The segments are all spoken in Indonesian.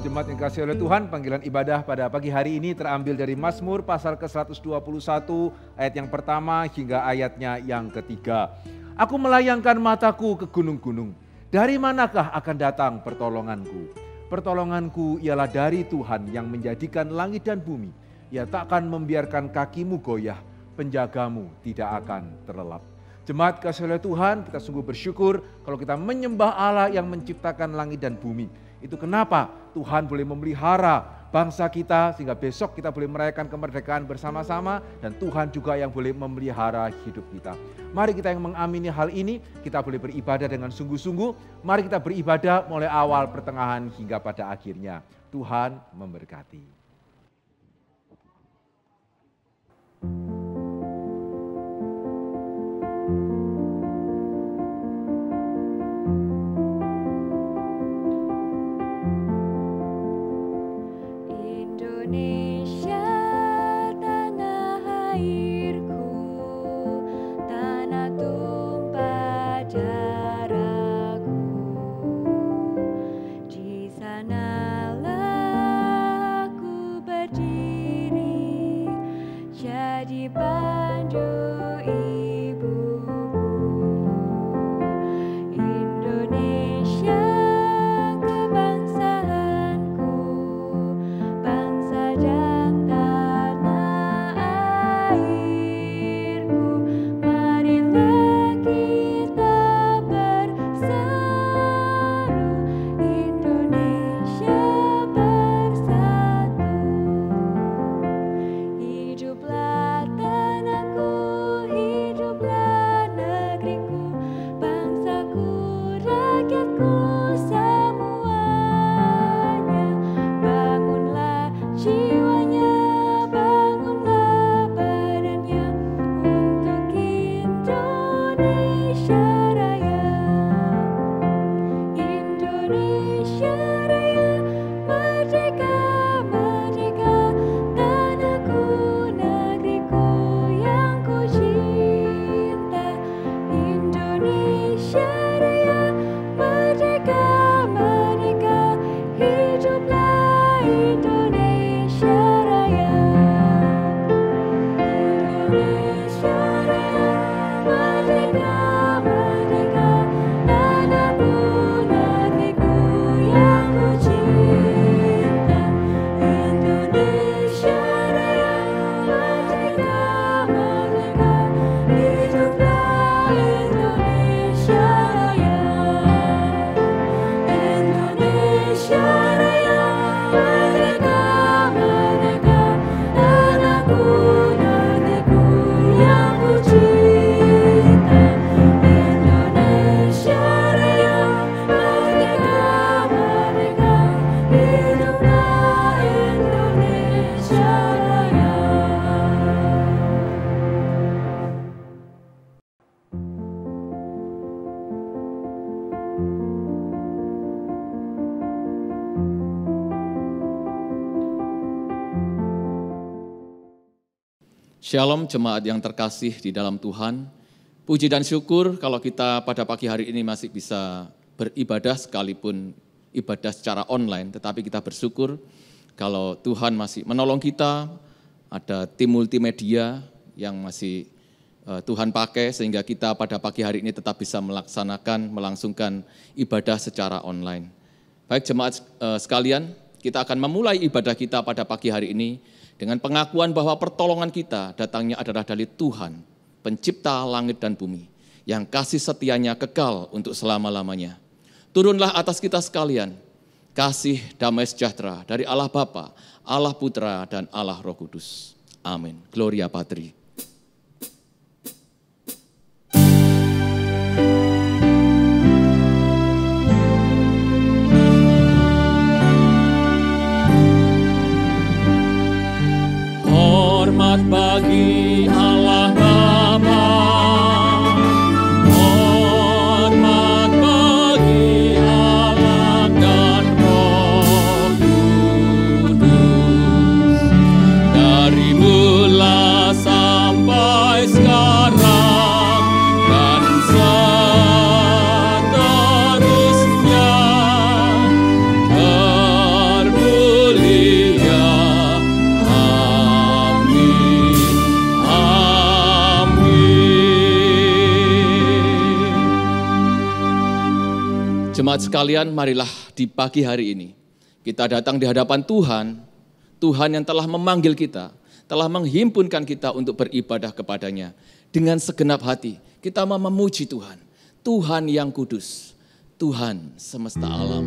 Jemaat yang kasih oleh Tuhan, panggilan ibadah pada pagi hari ini terambil dari Mazmur pasal ke-121 ayat yang pertama hingga ayatnya yang ketiga. Aku melayangkan mataku ke gunung-gunung. Dari manakah akan datang pertolonganku? Pertolonganku ialah dari Tuhan yang menjadikan langit dan bumi. Ia takkan membiarkan kakimu goyah, penjagamu tidak akan terlelap. Jemaat kasih oleh Tuhan, kita sungguh bersyukur kalau kita menyembah Allah yang menciptakan langit dan bumi. Itu kenapa Tuhan boleh memelihara bangsa kita sehingga besok kita boleh merayakan kemerdekaan bersama-sama dan Tuhan juga yang boleh memelihara hidup kita. Mari kita yang mengamini hal ini, kita boleh beribadah dengan sungguh-sungguh. Mari kita beribadah mulai awal, pertengahan hingga pada akhirnya. Tuhan memberkati. Shalom jemaat yang terkasih di dalam Tuhan. Puji dan syukur kalau kita pada pagi hari ini masih bisa beribadah sekalipun ibadah secara online. Tetapi kita bersyukur kalau Tuhan masih menolong kita, ada tim multimedia yang masih Tuhan pakai sehingga kita pada pagi hari ini tetap bisa melangsungkan ibadah secara online. Baik jemaat sekalian, kita akan memulai ibadah kita pada pagi hari ini dengan pengakuan bahwa pertolongan kita datangnya adalah dari Tuhan, pencipta langit dan bumi, yang kasih setianya kekal untuk selama-lamanya. Turunlah atas kita sekalian, kasih damai sejahtera dari Allah Bapa, Allah Putra, dan Allah Roh Kudus. Amin. Gloria Patri. Hormat bagi Allah Bapa, hormat bagi Allah dan Roh Kudus, dari mula sampai sekarang dan seterusnya. Jemaat sekalian, marilah di pagi hari ini kita datang di hadapan Tuhan, Tuhan yang telah memanggil kita, telah menghimpunkan kita untuk beribadah kepadanya. Dengan segenap hati, kita mau memuji Tuhan, Tuhan yang kudus, Tuhan semesta alam.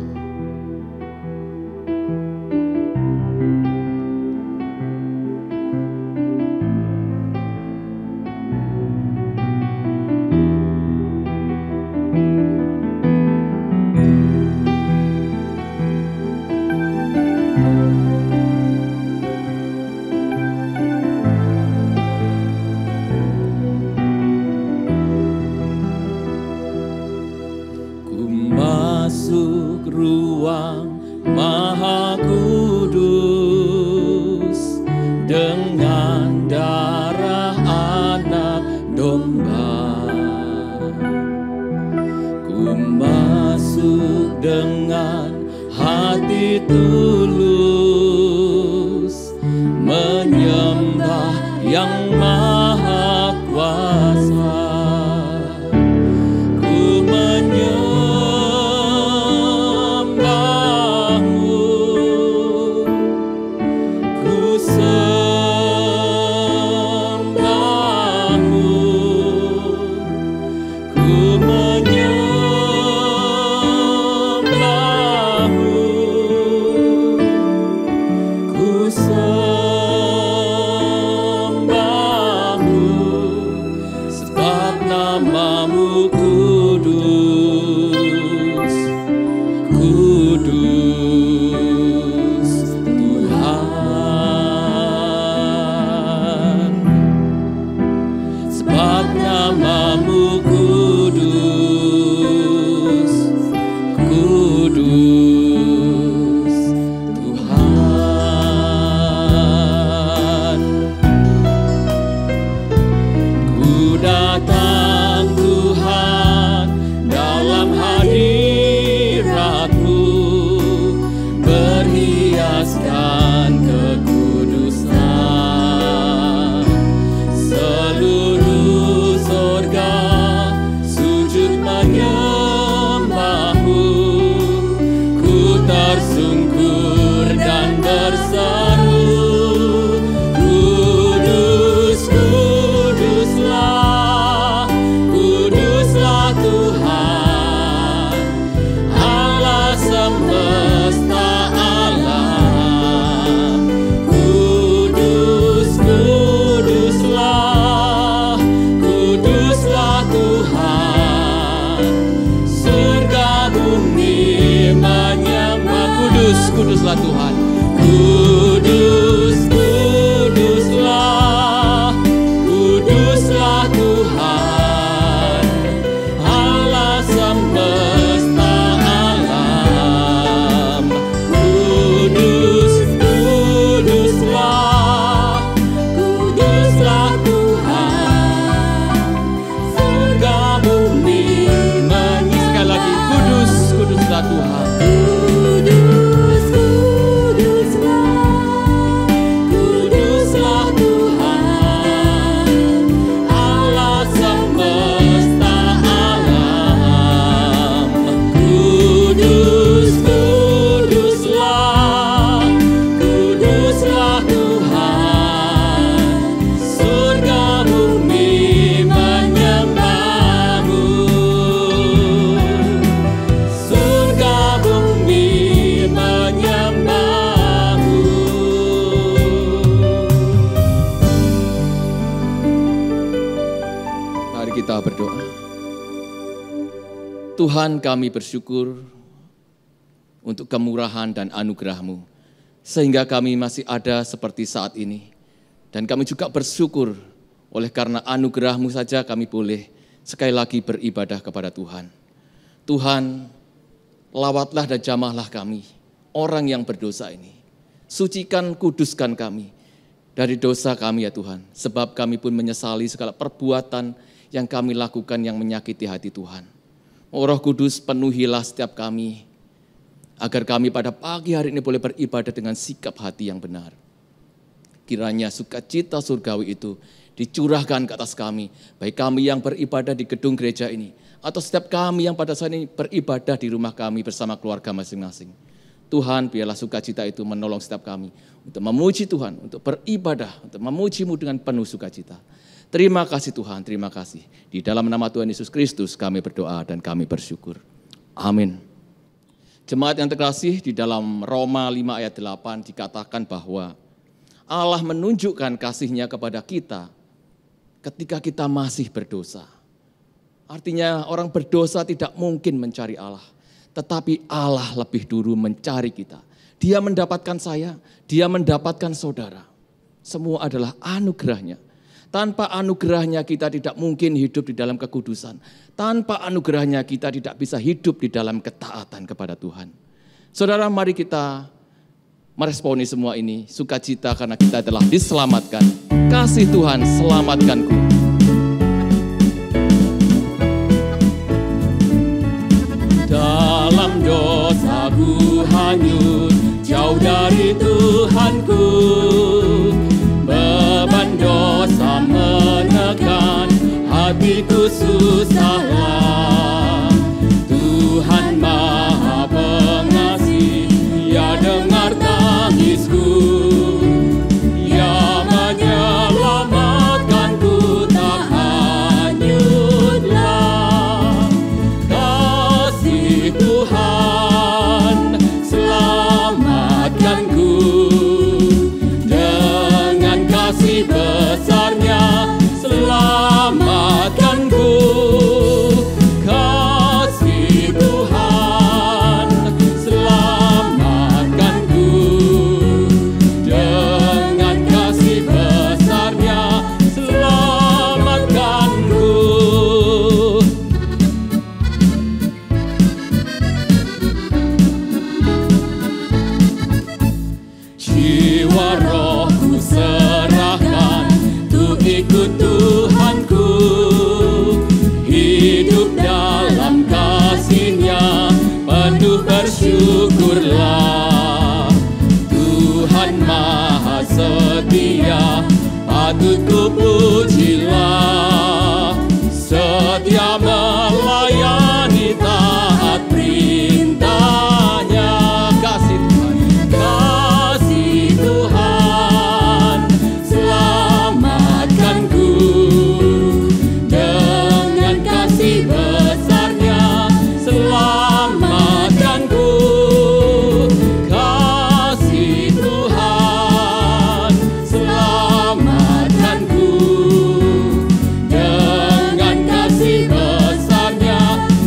Kuduslah Tuhan, kudus, kuduslah, kuduslah Tuhan, Allah semesta alam. Kudus, kuduslah, kuduslah Tuhan, surga bumi menyinari. Sekali lagi, kudus, kuduslah Tuhan. Berdoa. Tuhan, kami bersyukur untuk kemurahan dan anugerah-Mu, sehingga kami masih ada seperti saat ini. Dan kami juga bersyukur oleh karena anugerah-Mu saja kami boleh sekali lagi beribadah kepada Tuhan. Tuhan, lawatlah dan jamahlah kami, orang yang berdosa ini. Sucikan, kuduskan kami dari dosa kami ya Tuhan, sebab kami pun menyesali segala perbuatan yang kami lakukan yang menyakiti hati Tuhan. Oh Roh Kudus, penuhilah setiap kami, agar kami pada pagi hari ini boleh beribadah dengan sikap hati yang benar. Kiranya sukacita surgawi itu dicurahkan ke atas kami, baik kami yang beribadah di gedung gereja ini, atau setiap kami yang pada saat ini beribadah di rumah kami bersama keluarga masing-masing. Tuhan, biarlah sukacita itu menolong setiap kami untuk memuji Tuhan, untuk beribadah, untuk memuji-Mu dengan penuh sukacita. Terima kasih Tuhan, terima kasih. Di dalam nama Tuhan Yesus Kristus kami berdoa dan kami bersyukur. Amin. Jemaat yang terkasih, di dalam Roma 5 ayat 8 dikatakan bahwa Allah menunjukkan kasih-Nya kepada kita ketika kita masih berdosa. Artinya orang berdosa tidak mungkin mencari Allah, tetapi Allah lebih dulu mencari kita. Dia mendapatkan saya, Dia mendapatkan saudara. Semua adalah anugerah-Nya. Tanpa anugerah-Nya kita tidak mungkin hidup di dalam kekudusan. Tanpa anugerah-Nya kita tidak bisa hidup di dalam ketaatan kepada Tuhan. Saudara, mari kita meresponi semua ini, sukacita karena kita telah diselamatkan. Kasih Tuhan, selamatkanku. Dalam dosaku hanyut, jauh dari Tuhanku. Beban dosa menekan, hatiku susahlah. Tuhan Maha Pengasih, Ya dengar tangisku, Ya menyelamatkanku, tak hanyutlah. Kasih Tuhan, selamatkanku. Dengan kasih besar-Nya, selamatkanku. Kasih Tuhan, selamatkanku. Dengan kasih besar-Nya, selamatkanku. Jiwa rohku serahkan, untuk ikut Tuhanku. Hidup dalam kasih-Nya, penuh bersyukurlah. Tuhan Maha Setia, patut ku pujilah. Setia melayani, taat perintah-Nya. Kasih Tuhan, kasih Tuhan, selamatkanku. Dengan kasih besar-Nya, selamatkanku. Kasih Tuhan, selamatkanku. Dengan kasih besar-Nya,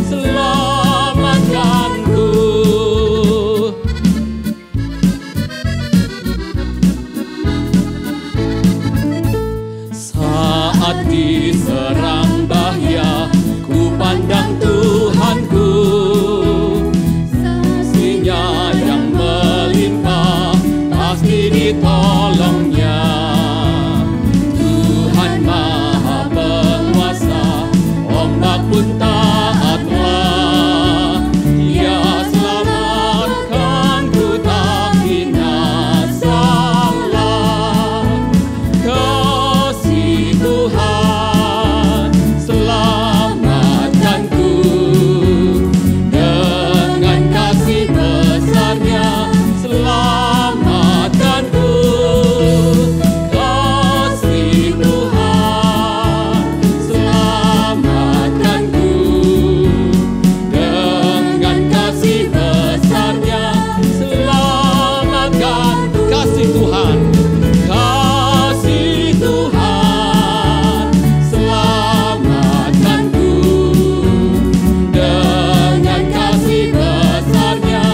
selamatkanku. Saat diserang bahaya, ku pandang Tuhanku. Kasih-Nya yang melimpah, pasti ditolong-Nya. Tuhan Maha Penguasa, ombak pun taatlah. Dia selamatkanku, tak binasalah. Kasih Tuhan, selamatkanku. Dengan kasih besar-Nya, selamatkanku. Kasih Tuhan, selamatkanku. Dengan kasih besar-Nya, selamatkanku. Kasih Tuhan, kasih Tuhan, selamatkanku. Dengan kasih besar-Nya,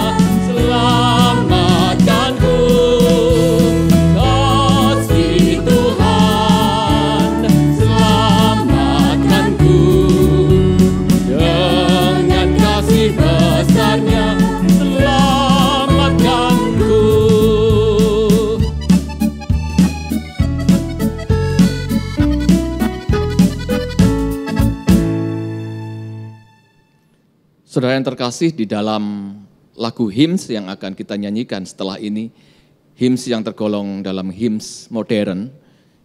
selamatkanku. Kasih Tuhan, selamatkanku. Dengan kasih besar-Nya, selamatkanku. Saudara yang terkasih, di dalam lagu hymns yang akan kita nyanyikan setelah ini, hymns yang tergolong dalam hymns modern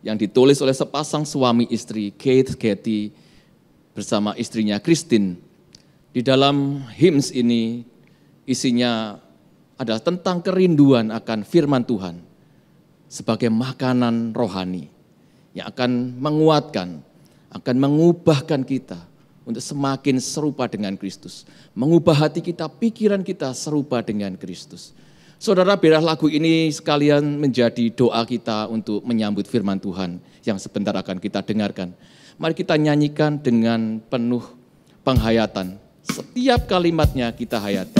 yang ditulis oleh sepasang suami istri, Keith Getty bersama istrinya Christine. Di dalam hymns ini isinya adalah tentang kerinduan akan firman Tuhan sebagai makanan rohani yang akan menguatkan, akan mengubahkan kita untuk semakin serupa dengan Kristus. Mengubah hati kita, pikiran kita serupa dengan Kristus. Saudara, biarlah lagu ini sekalian menjadi doa kita untuk menyambut firman Tuhan yang sebentar akan kita dengarkan. Mari kita nyanyikan dengan penuh penghayatan. Setiap kalimatnya kita hayati.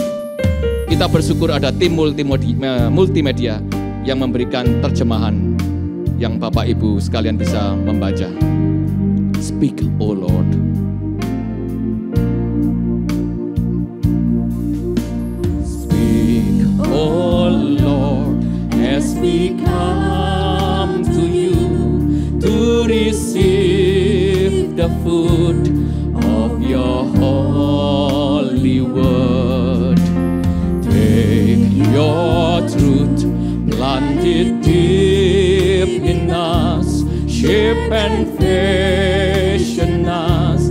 Kita bersyukur ada tim multimedia yang memberikan terjemahan yang Bapak Ibu sekalian bisa membaca. Speak, O Lord. Speak, O Lord, as we come to you to receive the food of your holy word. Take your truth, plant it deep in us, shape and fashion us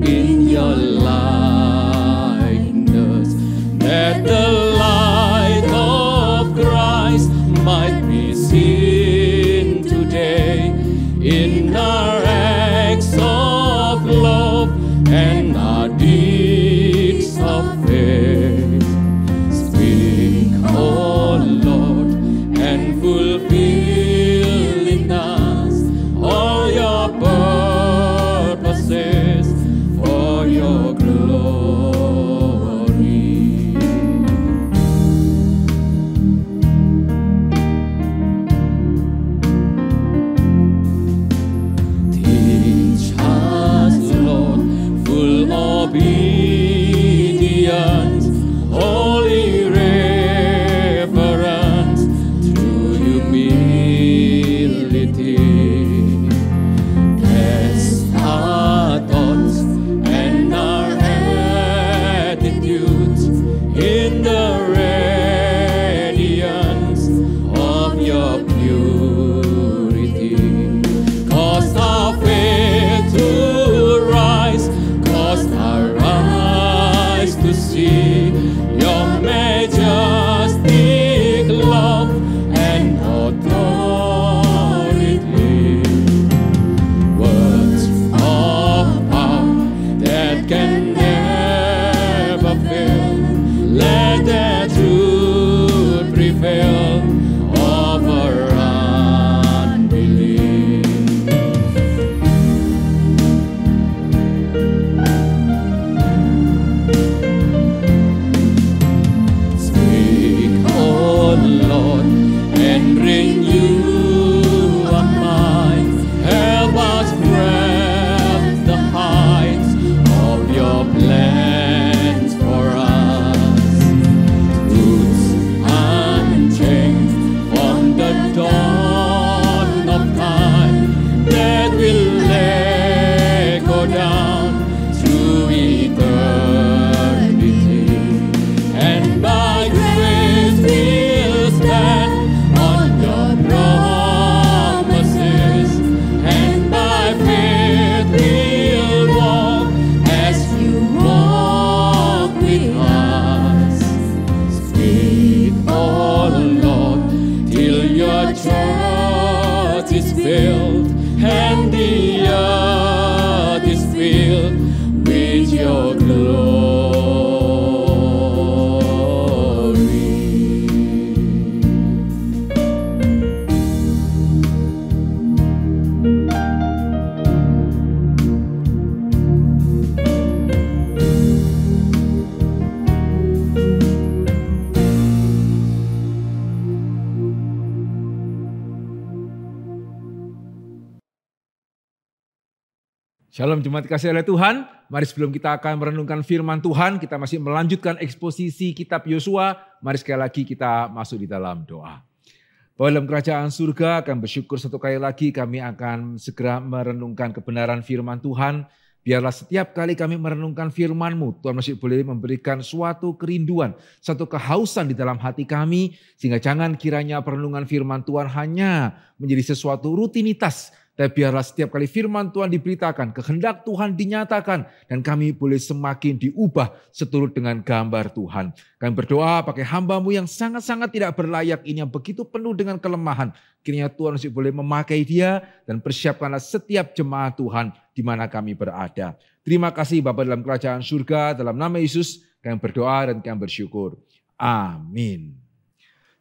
in your likeness, that the light of Christ might be seen today in our acts of love and our deeds of faith. Speak, O Lord, and fulfill in us all your purposes for your glory. Teach us, Lord, full obedience, holy reverence, true humility. Test our thoughts and our attitudes in the radiance of your purity. Cause our faith to rise, cause our eyes to see your majestic love and authority. Words of power that can never fail. Let that truth prevail over unbelief. Speak, O Lord, and renew our minds. Help us grasp the heights of your plans for us. Roots unchanged from the dawn of time that will echo down through eternity. And by grace we'll stand on your promises, and by faith we'll walk as you walk with us. Speak, O Lord, till your church is filled and the earth is filled with your glory. Shalom jemaat dikasih oleh Tuhan. Mari sebelum kita akan merenungkan firman Tuhan, kita masih melanjutkan eksposisi kitab Yosua. Mari sekali lagi kita masuk di dalam doa. Bahwa dalam kerajaan surga akan bersyukur satu kali lagi kami akan segera merenungkan kebenaran firman Tuhan. Biarlah setiap kali kami merenungkan firman-Mu, Tuhan masih boleh memberikan suatu kerinduan, satu kehausan di dalam hati kami, sehingga jangan kiranya perenungan firman Tuhan hanya menjadi sesuatu rutinitas, tapi biarlah setiap kali firman Tuhan diberitakan, kehendak Tuhan dinyatakan, dan kami boleh semakin diubah seturut dengan gambar Tuhan. Kami berdoa pakai hamba-Mu yang sangat-sangat tidak berlayak ini, yang begitu penuh dengan kelemahan. Kiranya Tuhan masih boleh memakai dia, dan persiapkanlah setiap jemaat Tuhan di mana kami berada. Terima kasih Bapa dalam kerajaan surga, dalam nama Yesus kami berdoa dan kami bersyukur. Amin.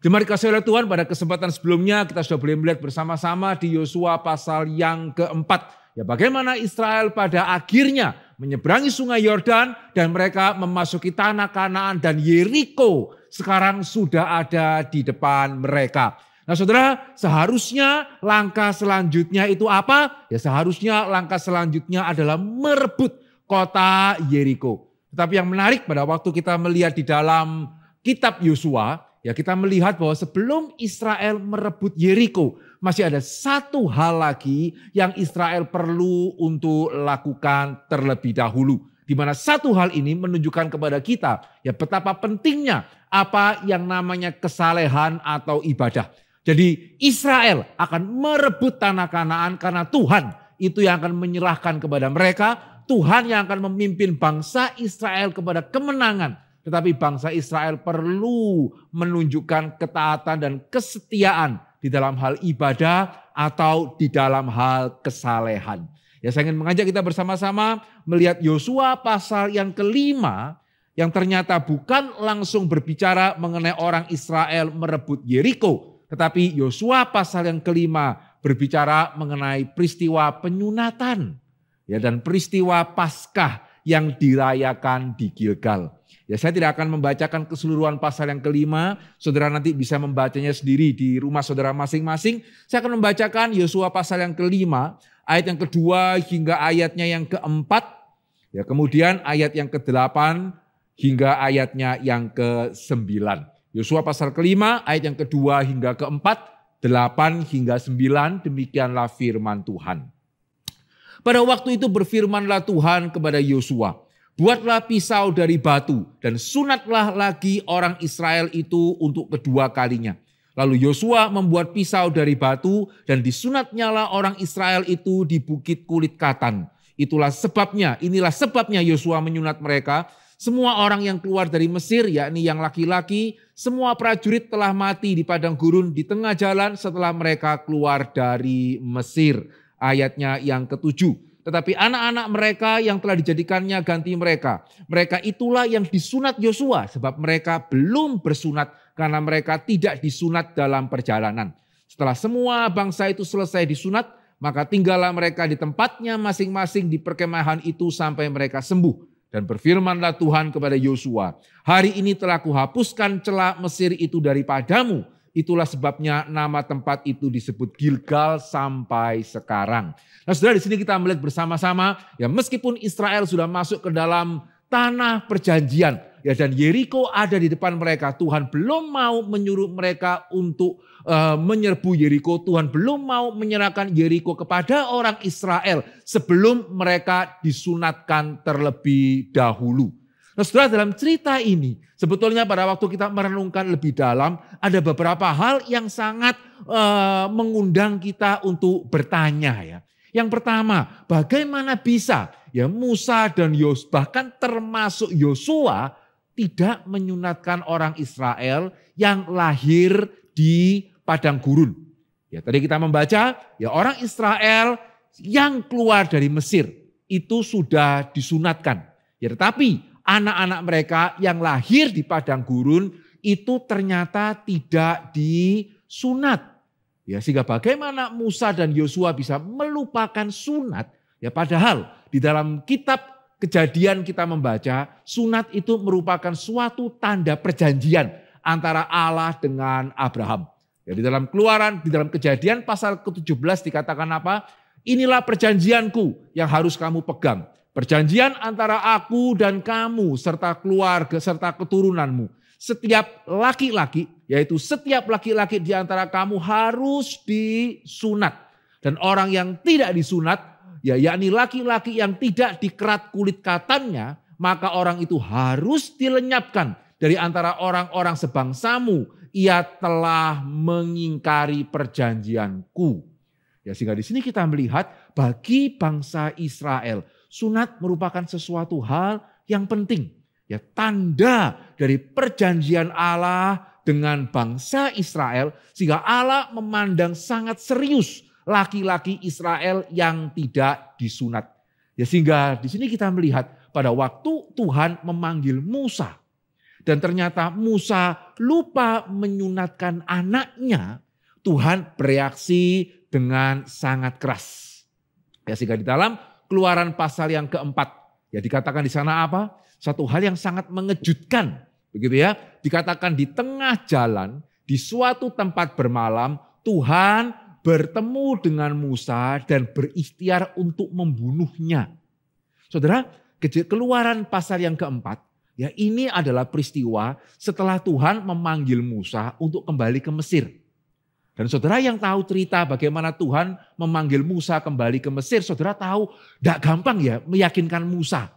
Jemaat dikasihi oleh Tuhan, pada kesempatan sebelumnya kita sudah boleh melihat bersama-sama di Yosua pasal yang keempat. Ya, bagaimana Israel pada akhirnya menyeberangi sungai Yordan dan mereka memasuki tanah Kanaan dan Yeriko sekarang sudah ada di depan mereka. Nah saudara, seharusnya langkah selanjutnya itu apa? Ya seharusnya langkah selanjutnya adalah merebut kota Yeriko. Tetapi yang menarik pada waktu kita melihat di dalam kitab Yosua, ya kita melihat bahwa sebelum Israel merebut Yeriko, masih ada satu hal lagi yang Israel perlu untuk lakukan terlebih dahulu. Di mana satu hal ini menunjukkan kepada kita ya betapa pentingnya apa yang namanya kesalehan atau ibadah. Jadi Israel akan merebut tanah Kanaan karena Tuhan itu yang akan menyerahkan kepada mereka. Tuhan yang akan memimpin bangsa Israel kepada kemenangan. Tetapi bangsa Israel perlu menunjukkan ketaatan dan kesetiaan di dalam hal ibadah atau di dalam hal kesalehan. Ya, saya ingin mengajak kita bersama-sama melihat Yosua pasal yang kelima yang ternyata bukan langsung berbicara mengenai orang Israel merebut Yeriko. Tetapi Yosua pasal yang kelima berbicara mengenai peristiwa penyunatan ya, dan peristiwa Paskah yang dirayakan di Gilgal. Ya, saya tidak akan membacakan keseluruhan pasal yang kelima. Saudara nanti bisa membacanya sendiri di rumah saudara masing-masing. Saya akan membacakan Yosua pasal yang kelima, ayat yang kedua hingga ayatnya yang keempat. Ya, kemudian ayat yang ke-8 hingga ayatnya yang ke-9. Yosua pasal kelima, ayat yang kedua hingga keempat, 8 hingga 9, demikianlah firman Tuhan. Pada waktu itu berfirmanlah Tuhan kepada Yosua, buatlah pisau dari batu dan sunatlah lagi orang Israel itu untuk kedua kalinya. Lalu Yosua membuat pisau dari batu dan disunatnyalah orang Israel itu di bukit kulit katan. Inilah sebabnya Yosua menyunat mereka. Semua orang yang keluar dari Mesir, yakni yang laki-laki, semua prajurit telah mati di padang gurun di tengah jalan setelah mereka keluar dari Mesir. Ayatnya yang ke-7. Tetapi anak-anak mereka yang telah dijadikannya ganti mereka. Mereka itulah yang disunat Yosua, sebab mereka belum bersunat karena mereka tidak disunat dalam perjalanan. Setelah semua bangsa itu selesai disunat, maka tinggallah mereka di tempatnya masing-masing di perkemahan itu sampai mereka sembuh. Dan berfirmanlah Tuhan kepada Yosua, hari ini telah kuhapuskan celah Mesir itu daripadamu. Itulah sebabnya nama tempat itu disebut Gilgal sampai sekarang. Nah saudara, di sini kita melihat bersama-sama ya meskipun Israel sudah masuk ke dalam tanah perjanjian ya dan Yeriko ada di depan mereka, Tuhan belum mau menyuruh mereka untuk menyerbu Yeriko. Tuhan belum mau menyerahkan Yeriko kepada orang Israel sebelum mereka disunatkan terlebih dahulu. Nah saudara, dalam cerita ini sebetulnya pada waktu kita merenungkan lebih dalam ada beberapa hal yang sangat mengundang kita untuk bertanya ya. Yang pertama, bagaimana bisa ya Musa dan bahkan termasuk Yosua tidak menyunatkan orang Israel yang lahir di padang gurun. Ya, tadi kita membaca ya orang Israel yang keluar dari Mesir itu sudah disunatkan. Ya, tetapi anak-anak mereka yang lahir di padang gurun itu ternyata tidak disunat. Ya, sehingga bagaimana Musa dan Yosua bisa melupakan sunat? Ya, padahal di dalam kitab Kejadian kita membaca sunat itu merupakan suatu tanda perjanjian antara Allah dengan Abraham. Ya, di dalam Keluaran, di dalam Kejadian pasal ke-17 dikatakan apa? Inilah perjanjianku yang harus kamu pegang. Perjanjian antara aku dan kamu serta keluarga serta keturunanmu. Setiap laki-laki, yaitu setiap laki-laki di antara kamu harus disunat. Dan orang yang tidak disunat, ya yakni laki-laki yang tidak dikerat kulit katannya, maka orang itu harus dilenyapkan dari antara orang-orang sebangsamu. Ia telah mengingkari perjanjianku. Ya, sehingga di sini kita melihat bagi bangsa Israel, sunat merupakan sesuatu hal yang penting. Ya, tanda dari perjanjian Allah dengan bangsa Israel, sehingga Allah memandang sangat serius laki-laki Israel yang tidak disunat. Ya, sehingga di sini kita melihat pada waktu Tuhan memanggil Musa, dan ternyata Musa lupa menyunatkan anaknya, Tuhan bereaksi dengan sangat keras. Ya, sehingga di dalam Keluaran pasal yang keempat, ya dikatakan di sana apa? Satu hal yang sangat mengejutkan, begitu ya. Dikatakan di tengah jalan, di suatu tempat bermalam, Tuhan bertemu dengan Musa dan berikhtiar untuk membunuhnya. Saudara, Keluaran pasal yang keempat, ya ini adalah peristiwa setelah Tuhan memanggil Musa untuk kembali ke Mesir. Dan saudara yang tahu cerita bagaimana Tuhan memanggil Musa kembali ke Mesir, saudara tahu tidak gampang ya meyakinkan Musa.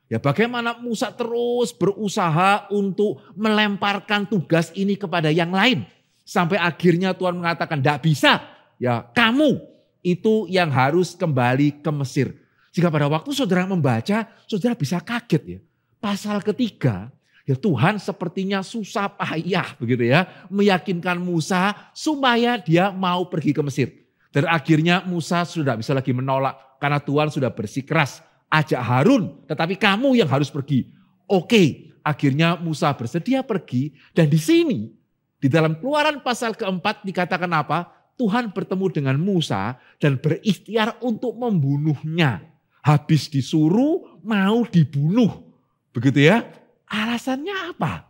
Ya bagaimana Musa terus berusaha untuk melemparkan tugas ini kepada yang lain. Sampai akhirnya Tuhan mengatakan tidak bisa, ya kamu itu yang harus kembali ke Mesir. Jika pada waktu saudara membaca, saudara bisa kaget ya. Pasal ketiga, ya Tuhan sepertinya susah payah begitu ya. Meyakinkan Musa supaya dia mau pergi ke Mesir. Dan akhirnya Musa sudah bisa lagi menolak. Karena Tuhan sudah bersikeras. Ajak Harun, tetapi kamu yang harus pergi. Oke, akhirnya Musa bersedia pergi. Dan di sini, di dalam Keluaran pasal keempat dikatakan apa? Tuhan bertemu dengan Musa dan berikhtiar untuk membunuhnya. Habis disuruh mau dibunuh. Begitu ya. Alasannya apa?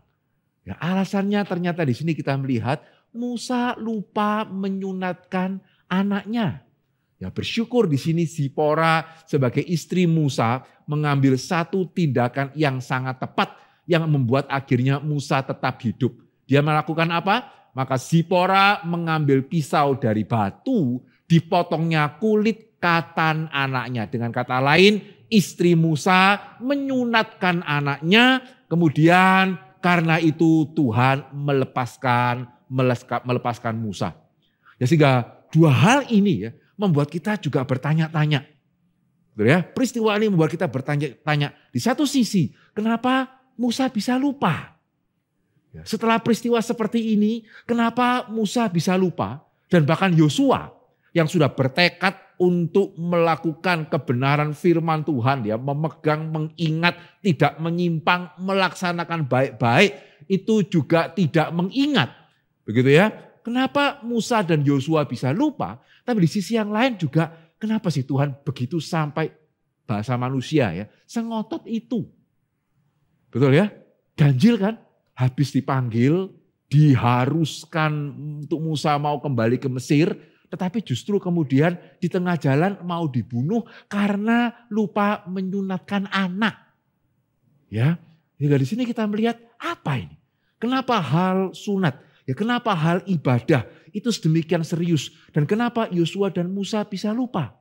Ya, alasannya ternyata di sini kita melihat Musa lupa menyunatkan anaknya. Ya, bersyukur di sini Zipora sebagai istri Musa mengambil satu tindakan yang sangat tepat yang membuat akhirnya Musa tetap hidup. Dia melakukan apa? Maka Zipora mengambil pisau dari batu, dipotongnya kulit katan anaknya. Dengan kata lain, istri Musa menyunatkan anaknya. Kemudian karena itu Tuhan melepaskan Musa. Ya, sehingga dua hal ini ya membuat kita juga bertanya-tanya. Ya, peristiwa ini membuat kita bertanya-tanya. Di satu sisi, kenapa Musa bisa lupa? Ya, setelah peristiwa seperti ini, kenapa Musa bisa lupa? Dan bahkan Yosua yang sudah bertekad untuk melakukan kebenaran firman Tuhan, ya memegang, mengingat, tidak menyimpang, melaksanakan baik-baik, itu juga tidak mengingat. Begitu ya. Kenapa Musa dan Yosua bisa lupa? Tapi di sisi yang lain juga, kenapa sih Tuhan begitu sampai bahasa manusia ya, sengotot itu. Betul ya? Ganjil kan? Habis dipanggil, diharuskan untuk Musa mau kembali ke Mesir, tetapi justru kemudian di tengah jalan mau dibunuh karena lupa menyunatkan anak. Ya, hingga di sini kita melihat apa ini? Kenapa hal sunat? Ya, kenapa hal ibadah itu sedemikian serius? Dan kenapa Yosua dan Musa bisa lupa?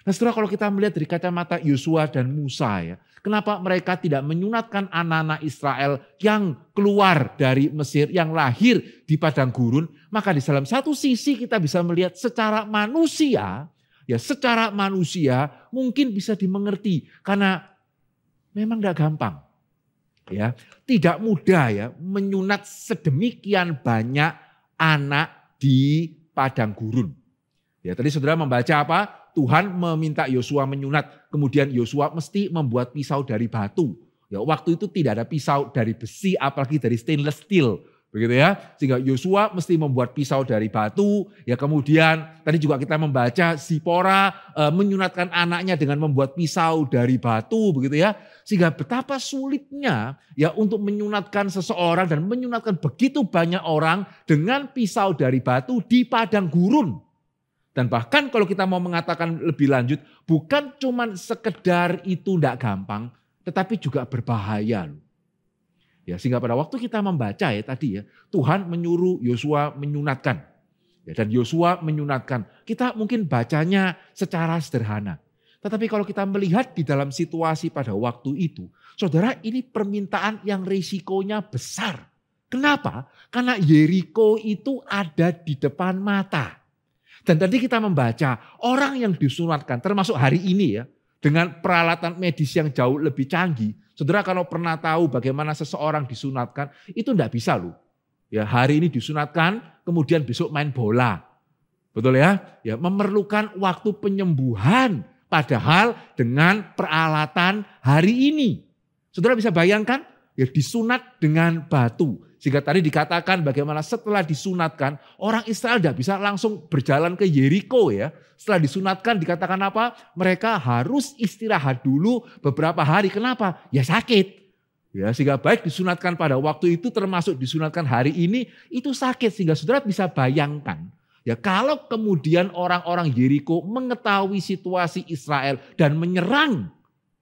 Nah, setelah kalau kita melihat dari kacamata Yosua dan Musa ya, kenapa mereka tidak menyunatkan anak-anak Israel yang keluar dari Mesir, yang lahir di padang gurun? Maka di dalam satu sisi kita bisa melihat secara manusia, ya secara manusia mungkin bisa dimengerti karena memang tidak gampang. Ya, tidak mudah ya menyunat sedemikian banyak anak di padang gurun. Ya, tadi saudara membaca apa? Tuhan meminta Yosua menyunat, kemudian Yosua mesti membuat pisau dari batu. Ya, waktu itu tidak ada pisau dari besi, apalagi dari stainless steel, begitu ya. Sehingga Yosua mesti membuat pisau dari batu. Ya, kemudian tadi juga kita membaca Zipora menyunatkan anaknya dengan membuat pisau dari batu, begitu ya. Sehingga betapa sulitnya ya untuk menyunatkan seseorang dan menyunatkan begitu banyak orang dengan pisau dari batu di padang gurun. Dan bahkan kalau kita mau mengatakan lebih lanjut, bukan cuma sekedar itu tidak gampang, tetapi juga berbahaya. Ya, sehingga pada waktu kita membaca ya tadi ya, Tuhan menyuruh Yosua menyunatkan. Ya, dan Yosua menyunatkan. Kita mungkin bacanya secara sederhana. Tetapi kalau kita melihat di dalam situasi pada waktu itu, saudara, ini permintaan yang risikonya besar. Kenapa? Karena Yeriko itu ada di depan mata. Dan tadi kita membaca orang yang disunatkan, termasuk hari ini ya, dengan peralatan medis yang jauh lebih canggih. Saudara kalau pernah tahu bagaimana seseorang disunatkan, itu enggak bisa loh. Ya, hari ini disunatkan, kemudian besok main bola. Betul ya? Ya, memerlukan waktu penyembuhan, padahal dengan peralatan hari ini. Saudara bisa bayangkan, ya disunat dengan batu. Sehingga tadi dikatakan bagaimana setelah disunatkan, orang Israel tidak bisa langsung berjalan ke Yeriko ya. Setelah disunatkan dikatakan apa? Mereka harus istirahat dulu beberapa hari. Kenapa? Ya sakit. Ya, sehingga baik disunatkan pada waktu itu termasuk disunatkan hari ini, itu sakit. Sehingga saudara bisa bayangkan. Ya, kalau kemudian orang-orang Yeriko mengetahui situasi Israel dan menyerang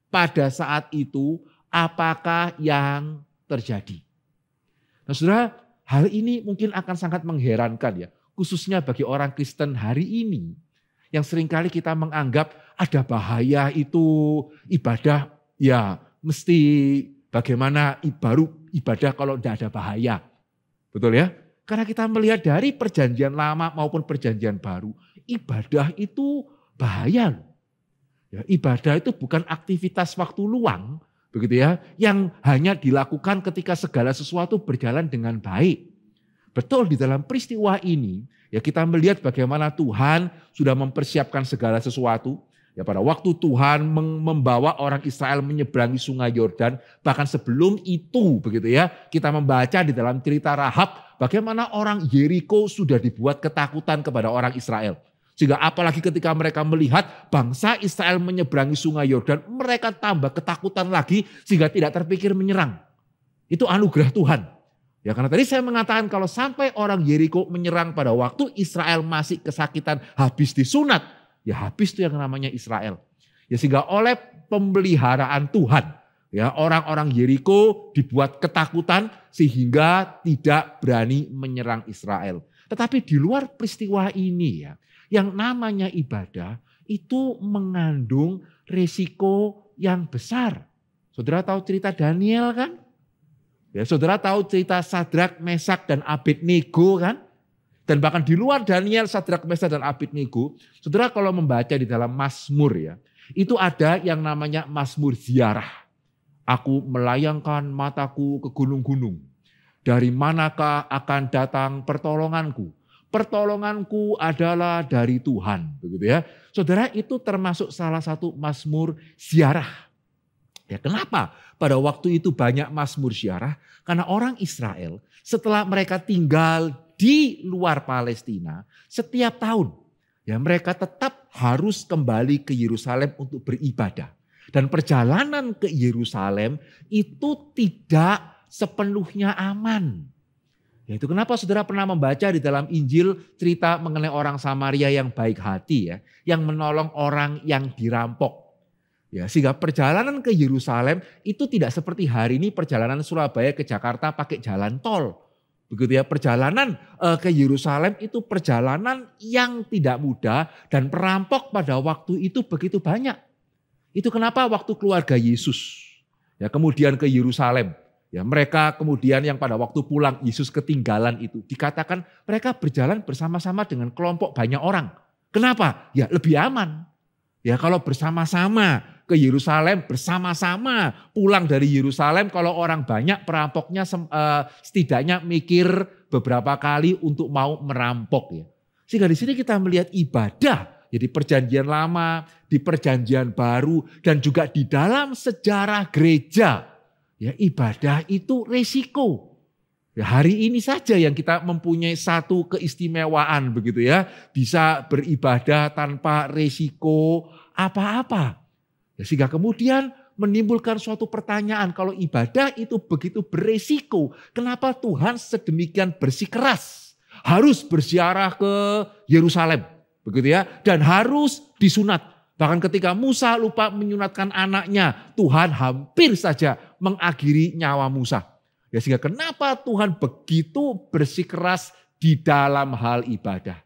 pada saat itu, apakah yang terjadi? Nah, saudara, hal ini mungkin akan sangat mengherankan ya, khususnya bagi orang Kristen hari ini yang seringkali kita menganggap ada bahaya itu ibadah ya mesti bagaimana baru ibadah kalau tidak ada bahaya. Betul ya? Karena kita melihat dari perjanjian lama maupun perjanjian baru, ibadah itu bahaya. Ya, ibadah itu bukan aktivitas waktu luang, begitu ya, yang hanya dilakukan ketika segala sesuatu berjalan dengan baik. Betul, di dalam peristiwa ini ya kita melihat bagaimana Tuhan sudah mempersiapkan segala sesuatu. Ya, pada waktu Tuhan membawa orang Israel menyeberangi sungai Yordan, bahkan sebelum itu begitu ya, kita membaca di dalam cerita Rahab bagaimana orang Yeriko sudah dibuat ketakutan kepada orang Israel. Sehingga apalagi ketika mereka melihat bangsa Israel menyeberangi sungai Yordan, mereka tambah ketakutan lagi sehingga tidak terpikir menyerang. Itu anugerah Tuhan. Ya, karena tadi saya mengatakan kalau sampai orang Yeriko menyerang pada waktu Israel masih kesakitan habis disunat, ya habis itu yang namanya Israel. Ya, sehingga oleh pemeliharaan Tuhan, ya orang-orang Yeriko dibuat ketakutan sehingga tidak berani menyerang Israel. Tetapi di luar peristiwa ini ya, yang namanya ibadah itu mengandung resiko yang besar. Saudara tahu cerita Daniel kan? Ya, saudara tahu cerita Sadrak, Mesak, dan Abednego kan? Dan bahkan di luar Daniel, Sadrak, Mesak, dan Abednego, saudara kalau membaca di dalam Mazmur ya, itu ada yang namanya Mazmur ziarah. Aku melayangkan mataku ke gunung-gunung. Dari manakah akan datang pertolonganku? Pertolonganku adalah dari Tuhan, begitu ya. Saudara, itu termasuk salah satu mazmur ziarah. Ya, kenapa? Pada waktu itu banyak mazmur ziarah karena orang Israel setelah mereka tinggal di luar Palestina setiap tahun, ya mereka tetap harus kembali ke Yerusalem untuk beribadah. Dan perjalanan ke Yerusalem itu tidak sepenuhnya aman. Itu kenapa saudara pernah membaca di dalam Injil cerita mengenai orang Samaria yang baik hati ya, yang menolong orang yang dirampok. Ya, sehingga perjalanan ke Yerusalem itu tidak seperti hari ini perjalanan Surabaya ke Jakarta pakai jalan tol. Begitu ya, perjalanan ke Yerusalem itu perjalanan yang tidak mudah dan perampok pada waktu itu begitu banyak. Itu kenapa waktu keluarga Yesus ya kemudian ke Yerusalem. Ya, mereka kemudian yang pada waktu pulang Yesus ketinggalan itu dikatakan mereka berjalan bersama-sama dengan kelompok banyak orang. Kenapa? Ya lebih aman. Ya kalau bersama-sama ke Yerusalem, bersama-sama pulang dari Yerusalem, kalau orang banyak perampoknya setidaknya mikir beberapa kali untuk mau merampok ya. Sehingga di sini kita melihat ibadah ya di perjanjian lama, di perjanjian baru dan juga di dalam sejarah gereja. Ya, ibadah itu resiko. Ya, hari ini saja yang kita mempunyai satu keistimewaan begitu ya. Bisa beribadah tanpa resiko apa-apa. Ya, sehingga kemudian menimbulkan suatu pertanyaan. Kalau ibadah itu begitu beresiko, kenapa Tuhan sedemikian bersikeras? Harus berziarah ke Yerusalem. Begitu ya. Dan harus disunat. Bahkan ketika Musa lupa menyunatkan anaknya, Tuhan hampir saja mengakhiri nyawa Musa. Ya, sehingga kenapa Tuhan begitu bersikeras di dalam hal ibadah.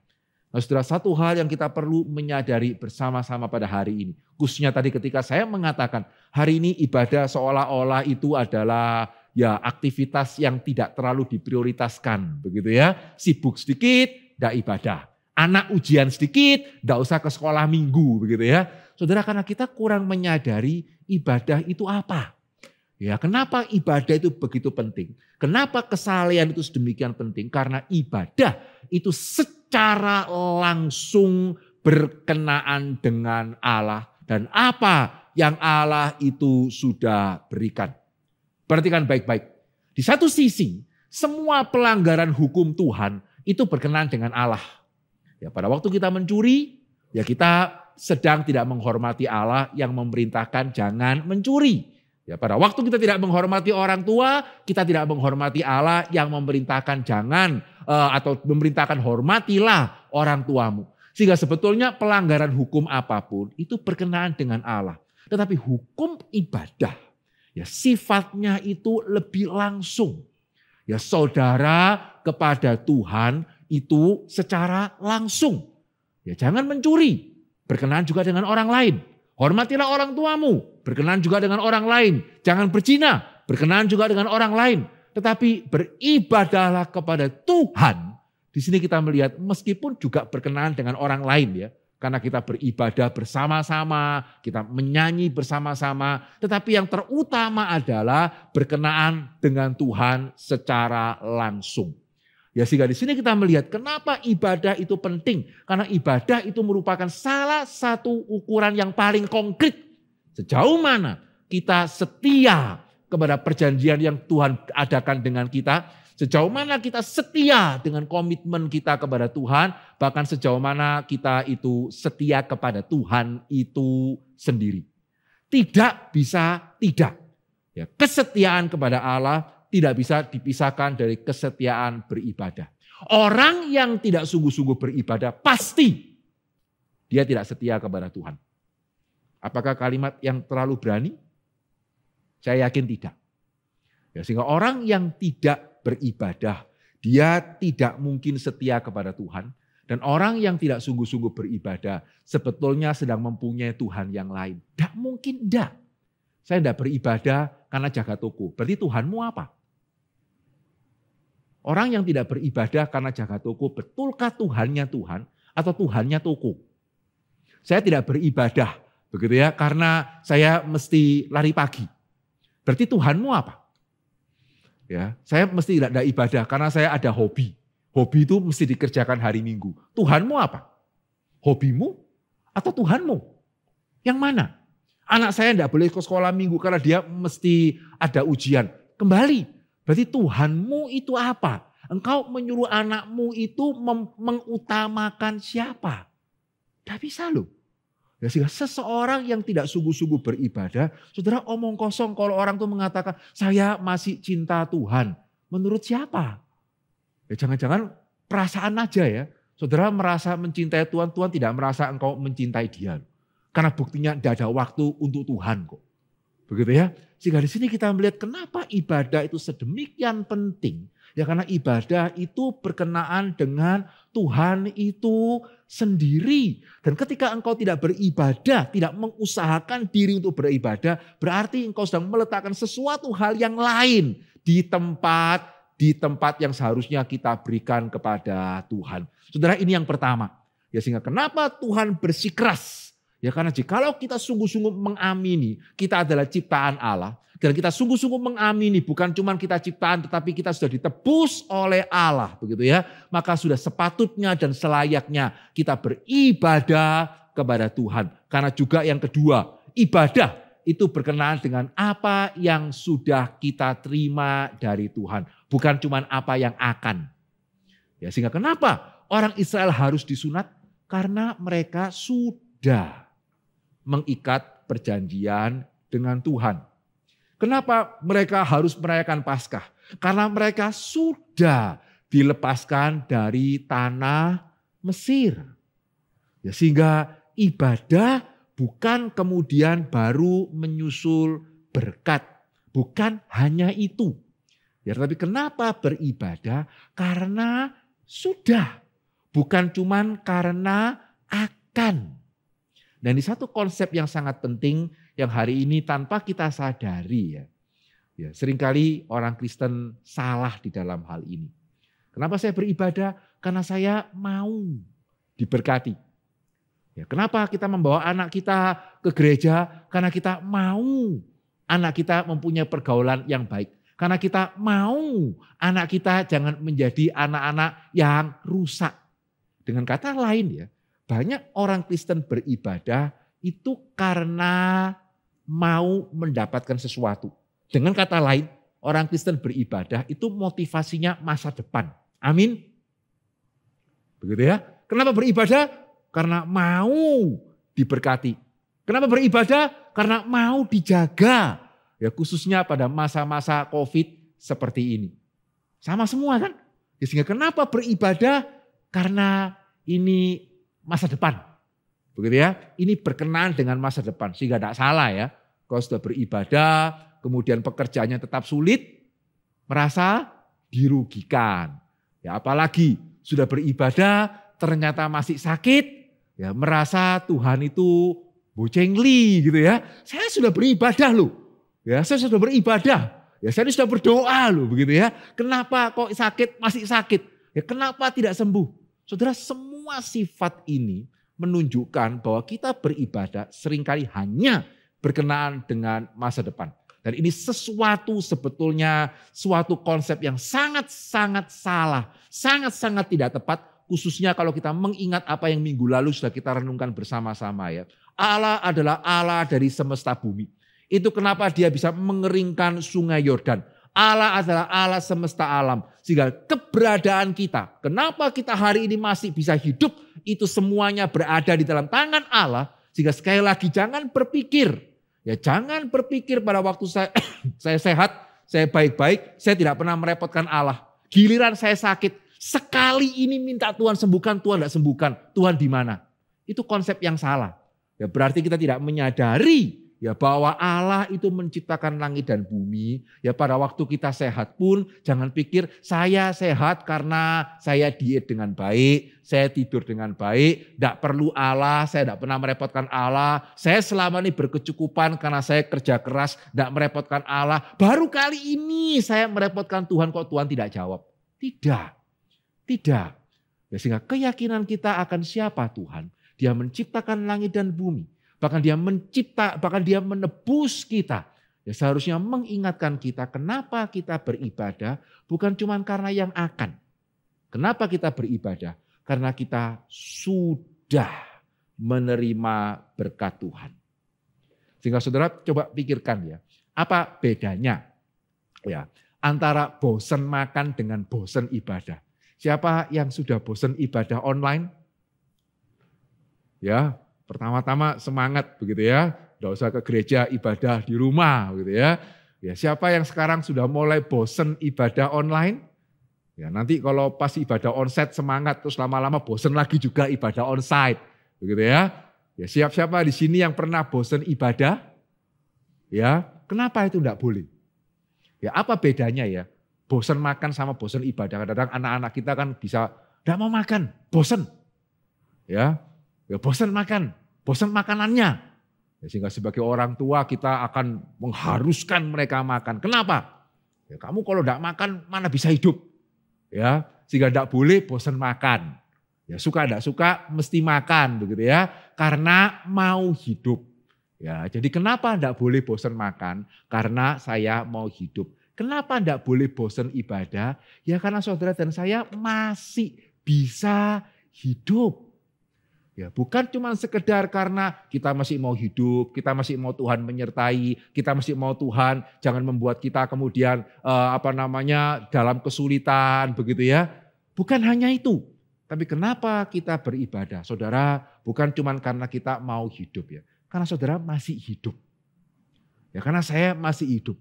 Nah, saudara, satu hal yang kita perlu menyadari bersama-sama pada hari ini. Khususnya tadi ketika saya mengatakan hari ini ibadah seolah-olah itu adalah ya aktivitas yang tidak terlalu diprioritaskan. Begitu ya, sibuk sedikit, tidak ibadah. Anak ujian sedikit, tidak usah ke sekolah minggu. Begitu ya. Saudara, karena kita kurang menyadari ibadah itu apa. Ya, kenapa ibadah itu begitu penting? Kenapa kesalehan itu sedemikian penting? Karena ibadah itu secara langsung berkenaan dengan Allah dan apa yang Allah itu sudah berikan. Perhatikan baik-baik. Di satu sisi, semua pelanggaran hukum Tuhan itu berkenaan dengan Allah. Ya, pada waktu kita mencuri, ya kita sedang tidak menghormati Allah yang memerintahkan jangan mencuri. Ya, pada waktu kita tidak menghormati orang tua, kita tidak menghormati Allah yang memerintahkan jangan atau memerintahkan hormatilah orang tuamu. Sehingga sebetulnya pelanggaran hukum apapun itu berkenaan dengan Allah. Tetapi hukum ibadah ya sifatnya itu lebih langsung. Ya, saudara kepada Tuhan itu secara langsung. Ya, jangan mencuri, berkenaan juga dengan orang lain. Hormatilah orang tuamu, berkenaan juga dengan orang lain. Jangan berzina, berkenaan juga dengan orang lain. Tetapi beribadahlah kepada Tuhan. Di sini kita melihat meskipun juga berkenaan dengan orang lain ya. Karena kita beribadah bersama-sama, kita menyanyi bersama-sama. Tetapi yang terutama adalah berkenaan dengan Tuhan secara langsung. Ya, sehingga di sini kita melihat kenapa ibadah itu penting. Karena ibadah itu merupakan salah satu ukuran yang paling konkret. Sejauh mana kita setia kepada perjanjian yang Tuhan adakan dengan kita. Sejauh mana kita setia dengan komitmen kita kepada Tuhan. Bahkan sejauh mana kita itu setia kepada Tuhan itu sendiri. Tidak bisa tidak. Ya, kesetiaan kepada Allah tidak bisa dipisahkan dari kesetiaan beribadah. Orang yang tidak sungguh-sungguh beribadah pasti dia tidak setia kepada Tuhan. Apakah kalimat yang terlalu berani? Saya yakin tidak. Ya, sehingga orang yang tidak beribadah, dia tidak mungkin setia kepada Tuhan. Dan orang yang tidak sungguh-sungguh beribadah sebetulnya sedang mempunyai Tuhan yang lain. Tidak mungkin, tidak. Saya tidak beribadah karena jaga toko. Berarti Tuhanmu apa? Orang yang tidak beribadah karena jaga toko, betulkah Tuhannya Tuhan atau Tuhannya toko? Saya tidak beribadah, begitu ya, karena saya mesti lari pagi. Berarti Tuhanmu apa? Ya, saya mesti tidak ibadah karena saya ada hobi. Hobi itu mesti dikerjakan hari Minggu. Tuhanmu apa? Hobimu atau Tuhanmu? Yang mana? Anak saya tidak boleh ke sekolah Minggu karena dia mesti ada ujian. Kembali. Berarti Tuhanmu itu apa? Engkau menyuruh anakmu itu mengutamakan siapa? Tidak bisa loh. Ya, sehingga seseorang yang tidak sungguh-sungguh beribadah, saudara omong kosong kalau orang itu mengatakan, saya masih cinta Tuhan. Menurut siapa? Ya, jangan-jangan perasaan aja ya. Saudara merasa mencintai Tuhan, Tuhan tidak merasa engkau mencintai dia. Karena buktinya tidak ada waktu untuk Tuhan kok. Begitu ya. Sehingga di sini kita melihat kenapa ibadah itu sedemikian penting. Ya, karena ibadah itu berkenaan dengan Tuhan itu sendiri. Dan ketika engkau tidak beribadah, tidak mengusahakan diri untuk beribadah, berarti engkau sedang meletakkan sesuatu hal yang lain di tempat yang seharusnya kita berikan kepada Tuhan. Saudara, ini yang pertama. Ya, sehingga kenapa Tuhan bersikeras? Ya, karena jikalau kita sungguh-sungguh mengamini kita adalah ciptaan Allah. Dan kita sungguh-sungguh mengamini bukan cuma kita ciptaan tetapi kita sudah ditebus oleh Allah. Begitu ya. Maka sudah sepatutnya dan selayaknya kita beribadah kepada Tuhan. Karena juga yang kedua, ibadah itu berkenaan dengan apa yang sudah kita terima dari Tuhan. Bukan cuma apa yang akan. Ya, sehingga kenapa orang Israel harus disunat? Karena mereka sudah mengikat perjanjian dengan Tuhan. Kenapa mereka harus merayakan Paskah? Karena mereka sudah dilepaskan dari tanah Mesir. Ya, sehingga ibadah bukan kemudian baru menyusul berkat. Bukan hanya itu. Ya, tapi kenapa beribadah? Karena sudah. bukan cuman karena akan. Dan ini satu konsep yang sangat penting yang hari ini tanpa kita sadari ya seringkali orang Kristen salah di dalam hal ini. Kenapa saya beribadah? Karena saya mau diberkati. Ya, kenapa kita membawa anak kita ke gereja? Karena kita mau anak kita mempunyai pergaulan yang baik. Karena kita mau anak kita jangan menjadi anak-anak yang rusak. Dengan kata lain ya, banyak orang Kristen beribadah itu karena mau mendapatkan sesuatu. Dengan kata lain, orang Kristen beribadah itu motivasinya masa depan. Amin. Begitu ya. Kenapa beribadah? Karena mau diberkati. Kenapa beribadah? Karena mau dijaga. Ya khususnya pada masa-masa COVID seperti ini. Sama semua kan? Ya, sehingga kenapa beribadah? Karena ini masa depan. Begitu ya. Ini berkenaan dengan masa depan. Sehingga tidak salah ya. Kalau sudah beribadah, kemudian pekerjaannya tetap sulit, merasa dirugikan. Ya, apalagi sudah beribadah ternyata masih sakit, ya merasa Tuhan itu bocengli gitu ya. Saya sudah beribadah loh. Ya, saya sudah beribadah. Ya, saya sudah berdoa loh begitu ya. Kenapa kok sakit masih sakit? Ya, kenapa tidak sembuh? Saudara, semua sifat ini menunjukkan bahwa kita beribadah seringkali hanya berkenaan dengan masa depan. Dan ini sesuatu sebetulnya suatu konsep yang sangat-sangat salah, sangat-sangat tidak tepat, khususnya kalau kita mengingat apa yang minggu lalu sudah kita renungkan bersama-sama ya. Allah adalah Allah dari semesta bumi. Itu kenapa dia bisa mengeringkan sungai Yordan. Allah adalah Allah semesta alam. Sehingga keberadaan kita, kenapa kita hari ini masih bisa hidup, itu semuanya berada di dalam tangan Allah. Sehingga sekali lagi jangan berpikir. Ya jangan berpikir pada waktu saya sehat, saya baik-baik, saya tidak pernah merepotkan Allah. Giliran saya sakit, sekali ini minta Tuhan sembuhkan, Tuhan tidak sembuhkan. Tuhan di mana? Itu konsep yang salah. Ya berarti kita tidak menyadari ya bahwa Allah itu menciptakan langit dan bumi. Ya pada waktu kita sehat pun jangan pikir saya sehat karena saya diet dengan baik, saya tidur dengan baik, tidak perlu Allah, saya tidak pernah merepotkan Allah. Saya selama ini berkecukupan karena saya kerja keras, tidak merepotkan Allah. Baru kali ini saya merepotkan Tuhan, kok Tuhan tidak jawab. Tidak. Ya, sehingga keyakinan kita akan siapa Tuhan. Dia menciptakan langit dan bumi. Bahkan dia menebus kita. Ya seharusnya mengingatkan kita kenapa kita beribadah bukan cuma karena yang akan. Kenapa kita beribadah? Karena kita sudah menerima berkat Tuhan. Sehingga saudara coba pikirkan ya, apa bedanya ya antara bosan makan dengan bosan ibadah? Siapa yang sudah bosan ibadah online? Ya, pertama-tama semangat begitu ya, tidak usah ke gereja, ibadah di rumah gitu ya. Ya, siapa yang sekarang sudah mulai bosan ibadah online? Ya, nanti kalau pas ibadah onsite semangat, terus lama-lama bosan lagi juga ibadah onsite, begitu ya. Ya, siapa di sini yang pernah bosan ibadah? Ya, kenapa itu tidak boleh? Ya, apa bedanya ya? Bosan makan sama bosan ibadah. Kadang-kadang anak-anak kita kan bisa tidak mau makan, bosan. Ya bosan makan, bosan makanannya. Ya, sehingga sebagai orang tua kita akan mengharuskan mereka makan. Kenapa? Ya, kamu kalau tidak makan mana bisa hidup? Ya, sehingga tidak boleh bosan makan. Ya, suka tidak suka mesti makan begitu ya. Karena mau hidup. Ya, jadi kenapa tidak boleh bosan makan? Karena saya mau hidup. Kenapa tidak boleh bosan ibadah? Ya karena saudara dan saya masih bisa hidup. Ya, bukan cuma sekedar karena kita masih mau hidup, kita masih mau Tuhan menyertai, kita masih mau Tuhan jangan membuat kita kemudian dalam kesulitan begitu ya. Bukan hanya itu. Tapi kenapa kita beribadah? Saudara, bukan cuma karena kita mau hidup ya. Karena saudara masih hidup. Ya karena saya masih hidup.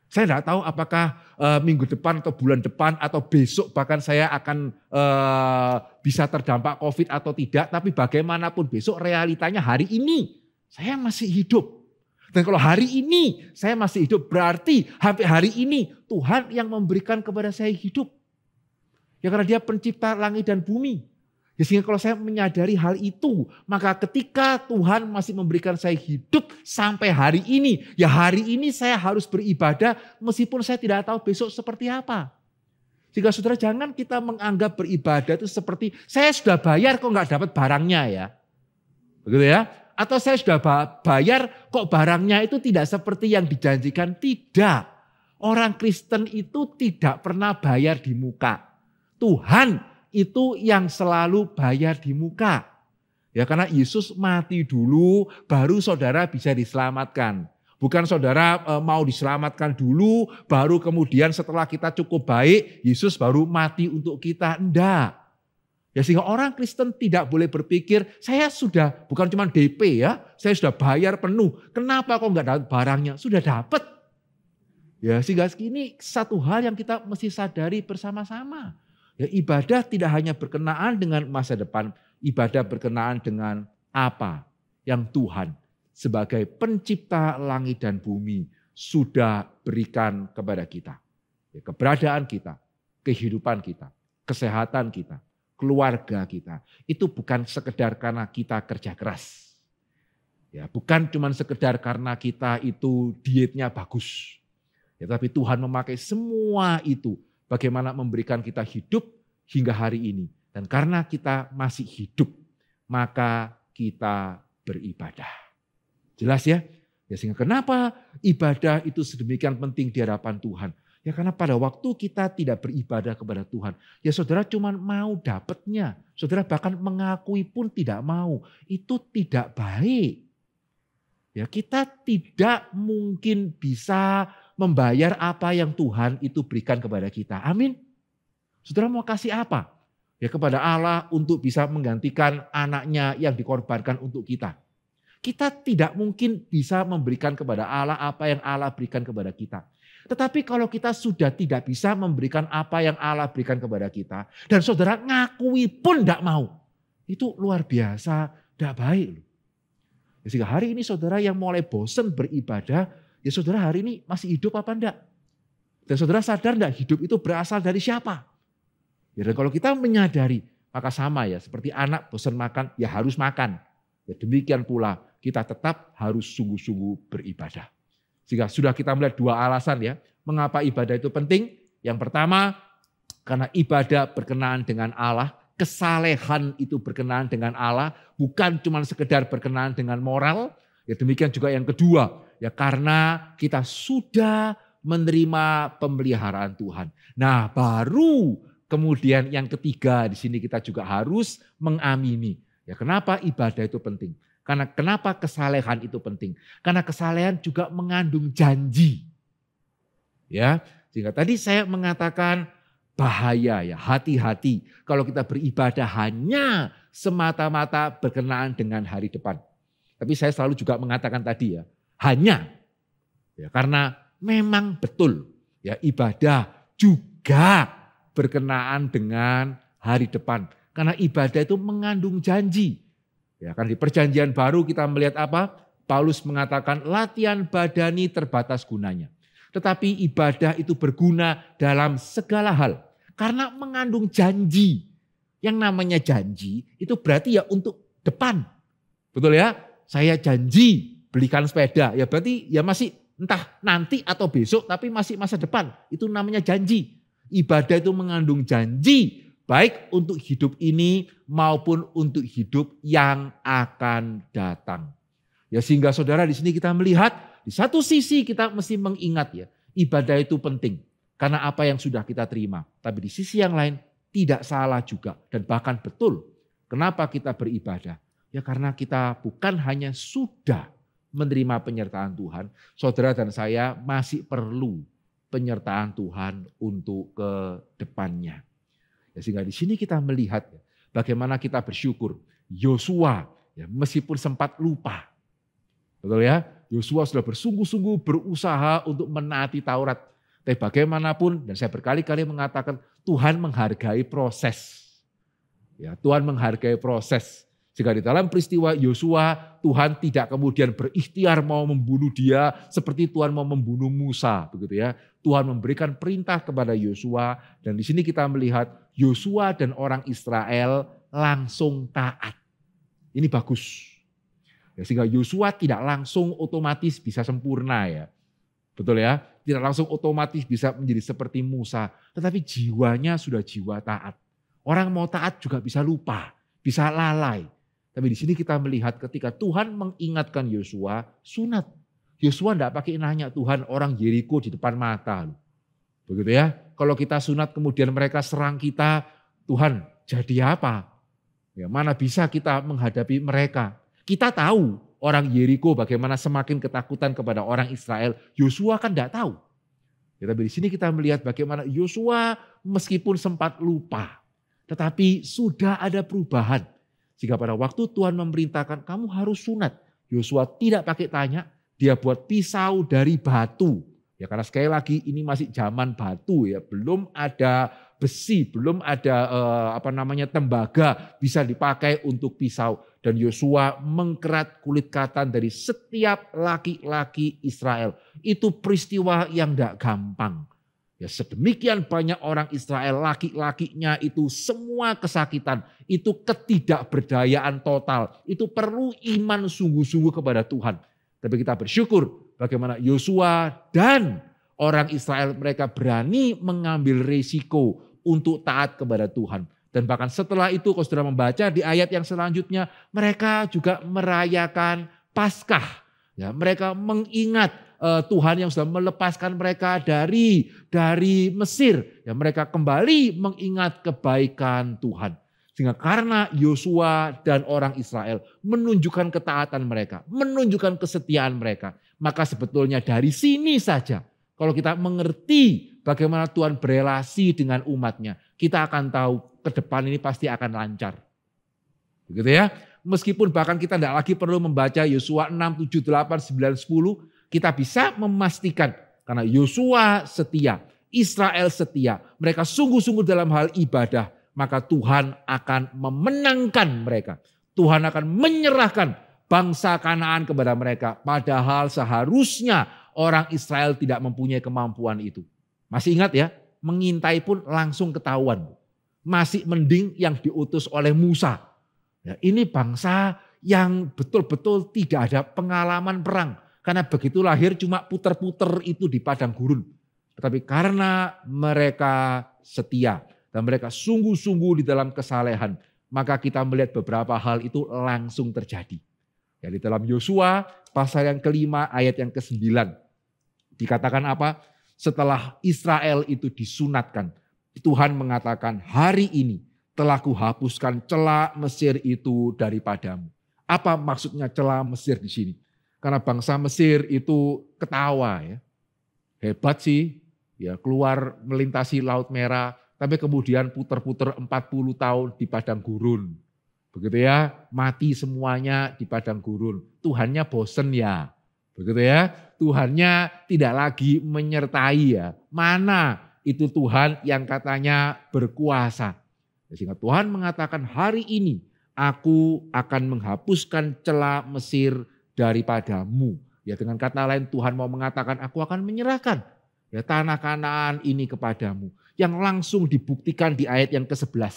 Saya tidak tahu apakah minggu depan atau bulan depan atau besok bahkan saya akan bisa terdampak COVID atau tidak. Tapi bagaimanapun besok realitanya hari ini saya masih hidup. Dan kalau hari ini saya masih hidup berarti sampai hari ini Tuhan yang memberikan kepada saya hidup. Ya karena dia pencipta langit dan bumi. Ya, sehingga kalau saya menyadari hal itu, maka ketika Tuhan masih memberikan saya hidup sampai hari ini, ya hari ini saya harus beribadah meskipun saya tidak tahu besok seperti apa. Jika saudara jangan kita menganggap beribadah itu seperti saya sudah bayar kok nggak dapat barangnya ya. Begitu ya. Atau saya sudah bayar kok barangnya itu tidak seperti yang dijanjikan. Tidak. Orang Kristen itu tidak pernah bayar di muka. Tuhan itu yang selalu bayar di muka. Ya, karena Yesus mati dulu baru saudara bisa diselamatkan. Bukan saudara mau diselamatkan dulu baru kemudian setelah kita cukup baik Yesus baru mati untuk kita. Enggak. Ya, sehingga orang Kristen tidak boleh berpikir saya sudah bukan cuma DP ya, saya sudah bayar penuh. Kenapa kok enggak dapat barangnya? Sudah dapat. Ya, sehingga ini satu hal yang kita mesti sadari bersama-sama. Ya, ibadah tidak hanya berkenaan dengan masa depan, ibadah berkenaan dengan apa yang Tuhan sebagai pencipta langit dan bumi sudah berikan kepada kita. Ya, keberadaan kita, kehidupan kita, kesehatan kita, keluarga kita. Itu bukan sekedar karena kita kerja keras. Ya, bukan cuma sekedar karena kita itu dietnya bagus. Ya, tapi Tuhan memakai semua itu bagaimana memberikan kita hidup hingga hari ini. Dan karena kita masih hidup, maka kita beribadah. Jelas ya? Ya, sehingga kenapa ibadah itu sedemikian penting di hadapan Tuhan? Ya karena pada waktu kita tidak beribadah kepada Tuhan, ya saudara cuma mau dapatnya. Saudara bahkan mengakui pun tidak mau. Itu tidak baik. Ya, kita tidak mungkin bisa membayar apa yang Tuhan itu berikan kepada kita. Amin. Saudara mau kasih apa? Ya kepada Allah untuk bisa menggantikan anaknya yang dikorbankan untuk kita. Kita tidak mungkin bisa memberikan kepada Allah apa yang Allah berikan kepada kita. Tetapi kalau kita sudah tidak bisa memberikan apa yang Allah berikan kepada kita. Dan saudara ngakui pun tidak mau. Itu luar biasa, tidak baik. Sehingga hari ini saudara yang mulai bosan beribadah. Ya saudara hari ini masih hidup apa enggak? Dan saudara sadar enggak hidup itu berasal dari siapa? Ya, dan kalau kita menyadari maka sama ya. Seperti anak bosan makan ya harus makan. Ya, demikian pula kita tetap harus sungguh-sungguh beribadah. Sehingga sudah kita melihat dua alasan ya. Mengapa ibadah itu penting? Yang pertama, karena ibadah berkenaan dengan Allah. Kesalehan itu berkenaan dengan Allah. Bukan cuma sekedar berkenaan dengan moral. Ya demikian juga yang kedua. Ya karena kita sudah menerima pemeliharaan Tuhan. Nah baru kemudian yang ketiga di sini kita juga harus mengamini. Ya kenapa ibadah itu penting? Karena kenapa kesalehan itu penting? Karena kesalehan juga mengandung janji. Ya, sehingga tadi saya mengatakan bahaya ya, hati-hati kalau kita beribadah hanya semata-mata berkenaan dengan hari depan. Tapi saya selalu juga mengatakan tadi ya, hanya ya karena memang betul ya ibadah juga berkenaan dengan hari depan. Karena ibadah itu mengandung janji. Ya kan di perjanjian baru kita melihat apa? Paulus mengatakan latihan badani terbatas gunanya. Tetapi ibadah itu berguna dalam segala hal. Karena mengandung janji. Yang namanya janji itu berarti ya untuk depan. Betul ya? Saya janji belikan sepeda. Ya berarti ya masih entah nanti atau besok tapi masih masa depan. Itu namanya janji. Ibadah itu mengandung janji. Baik untuk hidup ini maupun untuk hidup yang akan datang. Ya sehingga saudara di sini kita melihat di satu sisi kita mesti mengingat ya ibadah itu penting karena apa yang sudah kita terima. Tapi di sisi yang lain tidak salah juga dan bahkan betul. Kenapa kita beribadah? Ya karena kita bukan hanya sudah menerima penyertaan Tuhan. Saudara dan saya masih perlu penyertaan Tuhan untuk ke depannya. Ya, sehingga di sini kita melihat ya, bagaimana kita bersyukur. Yosua ya, meskipun sempat lupa. Betul ya? Yosua sudah bersungguh-sungguh berusaha untuk menaati Taurat. Tapi bagaimanapun, dan saya berkali-kali mengatakan Tuhan menghargai proses. Ya, Tuhan menghargai proses. Jika di dalam peristiwa Yosua, Tuhan tidak kemudian berikhtiar mau membunuh dia seperti Tuhan mau membunuh Musa, begitu ya. Tuhan memberikan perintah kepada Yosua dan di sini kita melihat Yosua dan orang Israel langsung taat. Ini bagus. Ya, sehingga Yosua tidak langsung otomatis bisa sempurna ya. Betul ya? Tidak langsung otomatis bisa menjadi seperti Musa. Tetapi jiwanya sudah jiwa taat. Orang mau taat juga bisa lupa, bisa lalai. Tapi di sini kita melihat ketika Tuhan mengingatkan Yosua, sunat. Yosua tidak pakai nanya Tuhan, orang Yeriko di depan mata. Begitu ya? Kalau kita sunat kemudian mereka serang kita, Tuhan jadi apa? Ya, mana bisa kita menghadapi mereka? Kita tahu orang Yeriko bagaimana semakin ketakutan kepada orang Israel. Yosua kan tidak tahu. Ya, tapi di sini kita melihat bagaimana Yosua meskipun sempat lupa. Tetapi sudah ada perubahan. Jika pada waktu Tuhan memerintahkan kamu harus sunat. Yosua tidak pakai tanya. Dia buat pisau dari batu. Ya, karena sekali lagi ini masih zaman batu ya. Belum ada besi, belum ada tembaga bisa dipakai untuk pisau. Dan Yosua mengkerat kulit katan dari setiap laki-laki Israel. Itu peristiwa yang tidak gampang. Ya, sedemikian banyak orang Israel, laki-lakinya itu semua kesakitan. Itu ketidakberdayaan total. Itu perlu iman sungguh-sungguh kepada Tuhan. Tapi kita bersyukur bagaimana Yosua dan orang Israel mereka berani mengambil risiko untuk taat kepada Tuhan. Dan bahkan setelah itu kalau saudara membaca di ayat yang selanjutnya, mereka juga merayakan Paskah. Ya, mereka mengingat Tuhan yang sudah melepaskan mereka dari Mesir. Ya, mereka kembali mengingat kebaikan Tuhan. Sehingga karena Yosua dan orang Israel menunjukkan ketaatan mereka, menunjukkan kesetiaan mereka, maka sebetulnya dari sini saja kalau kita mengerti bagaimana Tuhan berelasi dengan umatnya, kita akan tahu ke depan ini pasti akan lancar. Begitu ya. Meskipun bahkan kita tidak lagi perlu membaca Yosua 6, 7, 8, 9, 10. Kita bisa memastikan karena Yosua setia, Israel setia. Mereka sungguh-sungguh dalam hal ibadah. Maka Tuhan akan memenangkan mereka. Tuhan akan menyerahkan bangsa Kanaan kepada mereka. Padahal seharusnya orang Israel tidak mempunyai kemampuan itu. Masih ingat ya, mengintai pun langsung ketahuan. Masih mending yang diutus oleh Musa. Ya, ini bangsa yang betul-betul tidak ada pengalaman perang. Karena begitu lahir cuma puter-puter itu di padang gurun. Tetapi karena mereka setia dan mereka sungguh-sungguh di dalam kesalehan, maka kita melihat beberapa hal itu langsung terjadi. Ya, di dalam Yosua pasal yang kelima ayat yang ke-9 dikatakan apa? Setelah Israel itu disunatkan, Tuhan mengatakan, hari ini telah kuhapuskan cela Mesir itu daripadamu. Apa maksudnya cela Mesir di sini? Karena bangsa Mesir itu ketawa ya. Hebat sih, ya keluar melintasi Laut Merah, tapi kemudian puter-puter 40 tahun di padang gurun. Begitu ya, mati semuanya di padang gurun. Tuhannya bosen ya. Begitu ya, Tuhannya tidak lagi menyertai ya. Mana itu Tuhan yang katanya berkuasa. Sehingga Tuhan mengatakan hari ini aku akan menghapuskan cela Mesir daripadamu. Ya, dengan kata lain Tuhan mau mengatakan aku akan menyerahkan ya tanah Kanaan ini kepadamu. Yang langsung dibuktikan di ayat yang ke-11.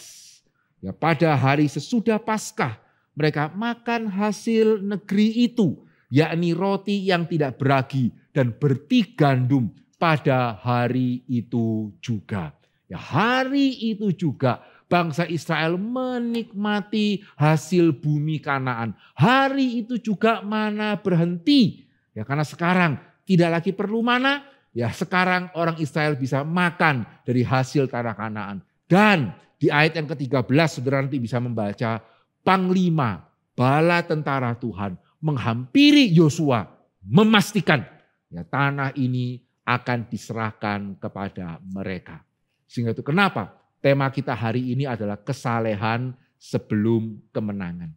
Ya, pada hari sesudah Paskah mereka makan hasil negeri itu, yakni roti yang tidak beragi dan berti gandum pada hari itu juga. Ya, hari itu juga bangsa Israel menikmati hasil bumi Kanaan. Hari itu juga mana berhenti. Ya, karena sekarang tidak lagi perlu mana. Ya, sekarang orang Israel bisa makan dari hasil tanah Kanaan. Dan di ayat yang ke-13 saudara nanti bisa membaca, panglima bala tentara Tuhan menghampiri Yosua memastikan ya, tanah ini akan diserahkan kepada mereka. Sehingga itu kenapa tema kita hari ini adalah kesalehan sebelum kemenangan.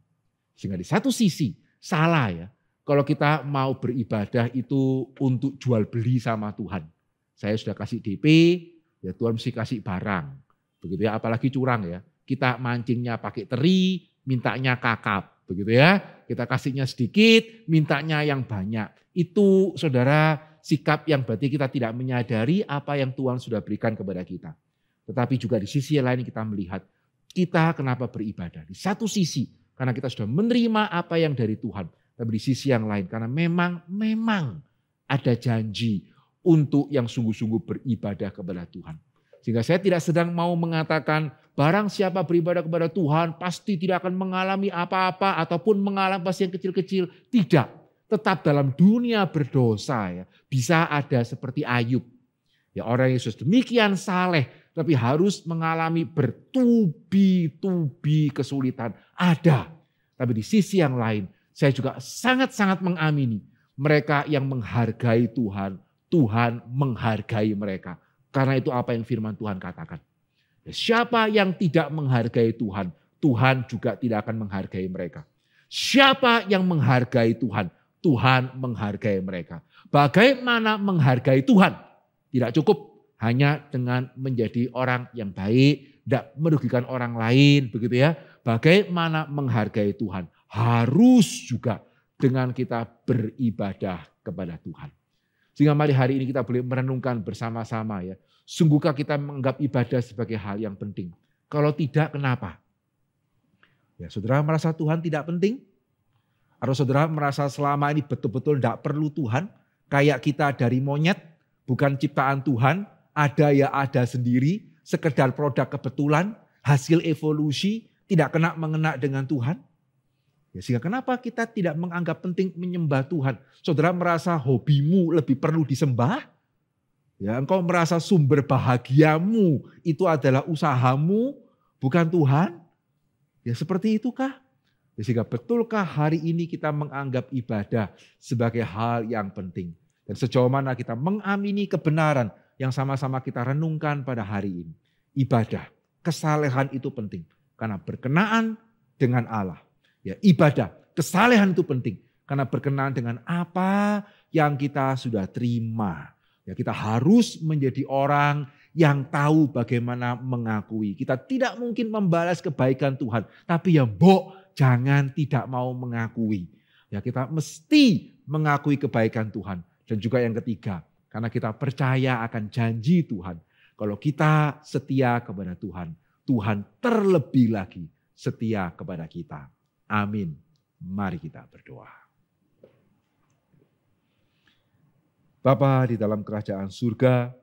Sehingga di satu sisi salah ya, kalau kita mau beribadah itu untuk jual beli sama Tuhan. Saya sudah kasih DP, ya Tuhan mesti kasih barang. Begitu ya, apalagi curang ya. Kita mancingnya pakai teri, mintanya kakap. Begitu ya, kita kasihnya sedikit, mintanya yang banyak. Itu saudara sikap yang berarti kita tidak menyadari apa yang Tuhan sudah berikan kepada kita. Tetapi juga di sisi lain kita melihat Kita kenapa beribadah? Di satu sisi karena kita sudah menerima apa yang dari Tuhan. Tapi di sisi yang lain karena memang ada janji untuk yang sungguh-sungguh beribadah kepada Tuhan. Sehingga saya tidak sedang mau mengatakan barang siapa beribadah kepada Tuhan pasti tidak akan mengalami apa-apa ataupun mengalami pasti yang kecil-kecil. Tidak. Tetap dalam dunia berdosa ya. Bisa ada seperti Ayub. Ya, orang Yesus demikian saleh tapi harus mengalami bertubi-tubi kesulitan. Ada. Tapi di sisi yang lain saya juga sangat-sangat mengamini mereka yang menghargai Tuhan, Tuhan menghargai mereka. Karena itu apa yang firman Tuhan katakan. Siapa yang tidak menghargai Tuhan, Tuhan juga tidak akan menghargai mereka. Siapa yang menghargai Tuhan, Tuhan menghargai mereka. Bagaimana menghargai Tuhan? Tidak cukup hanya dengan menjadi orang yang baik, tidak merugikan orang lain, begitu ya. Bagaimana menghargai Tuhan? Harus juga dengan kita beribadah kepada Tuhan. Sehingga mari hari ini kita boleh merenungkan bersama-sama ya. Sungguhkah kita menganggap ibadah sebagai hal yang penting? Kalau tidak, kenapa? Ya, saudara merasa Tuhan tidak penting? Atau saudara merasa selama ini betul-betul tidak perlu Tuhan? Kayak kita dari monyet, bukan ciptaan Tuhan, ada ya ada sendiri, sekedar produk kebetulan, hasil evolusi, tidak kena mengena dengan Tuhan? Ya, sehingga kenapa kita tidak menganggap penting menyembah Tuhan? Saudara merasa hobimu lebih perlu disembah? Ya, engkau merasa sumber bahagiamu itu adalah usahamu, bukan Tuhan? Ya seperti itukah? Ya, sehingga betulkah hari ini kita menganggap ibadah sebagai hal yang penting? Dan sejauh mana kita mengamini kebenaran yang sama-sama kita renungkan pada hari ini. Ibadah, kesalehan itu penting. Karena berkenaan dengan Allah. Ya, ibadah, kesalehan itu penting karena berkenaan dengan apa yang kita sudah terima. Ya, kita harus menjadi orang yang tahu bagaimana mengakui. Kita tidak mungkin membalas kebaikan Tuhan, tapi ya jangan tidak mau mengakui. Ya, kita mesti mengakui kebaikan Tuhan. Dan juga yang ketiga, karena kita percaya akan janji Tuhan. Kalau kita setia kepada Tuhan, Tuhan terlebih lagi setia kepada kita. Amin. Mari kita berdoa. Bapa di dalam kerajaan surga,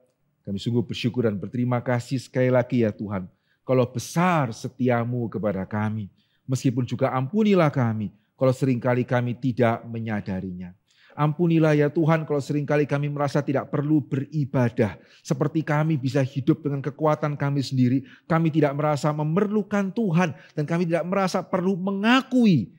kami sungguh bersyukur dan berterima kasih sekali lagi ya Tuhan. Kalau besar setiamu kepada kami, meskipun juga ampunilah kami kalau seringkali kami tidak menyadarinya. Ampunilah ya Tuhan kalau seringkali kami merasa tidak perlu beribadah. Seperti kami bisa hidup dengan kekuatan kami sendiri. Kami tidak merasa memerlukan Tuhan. Dan kami tidak merasa perlu mengakui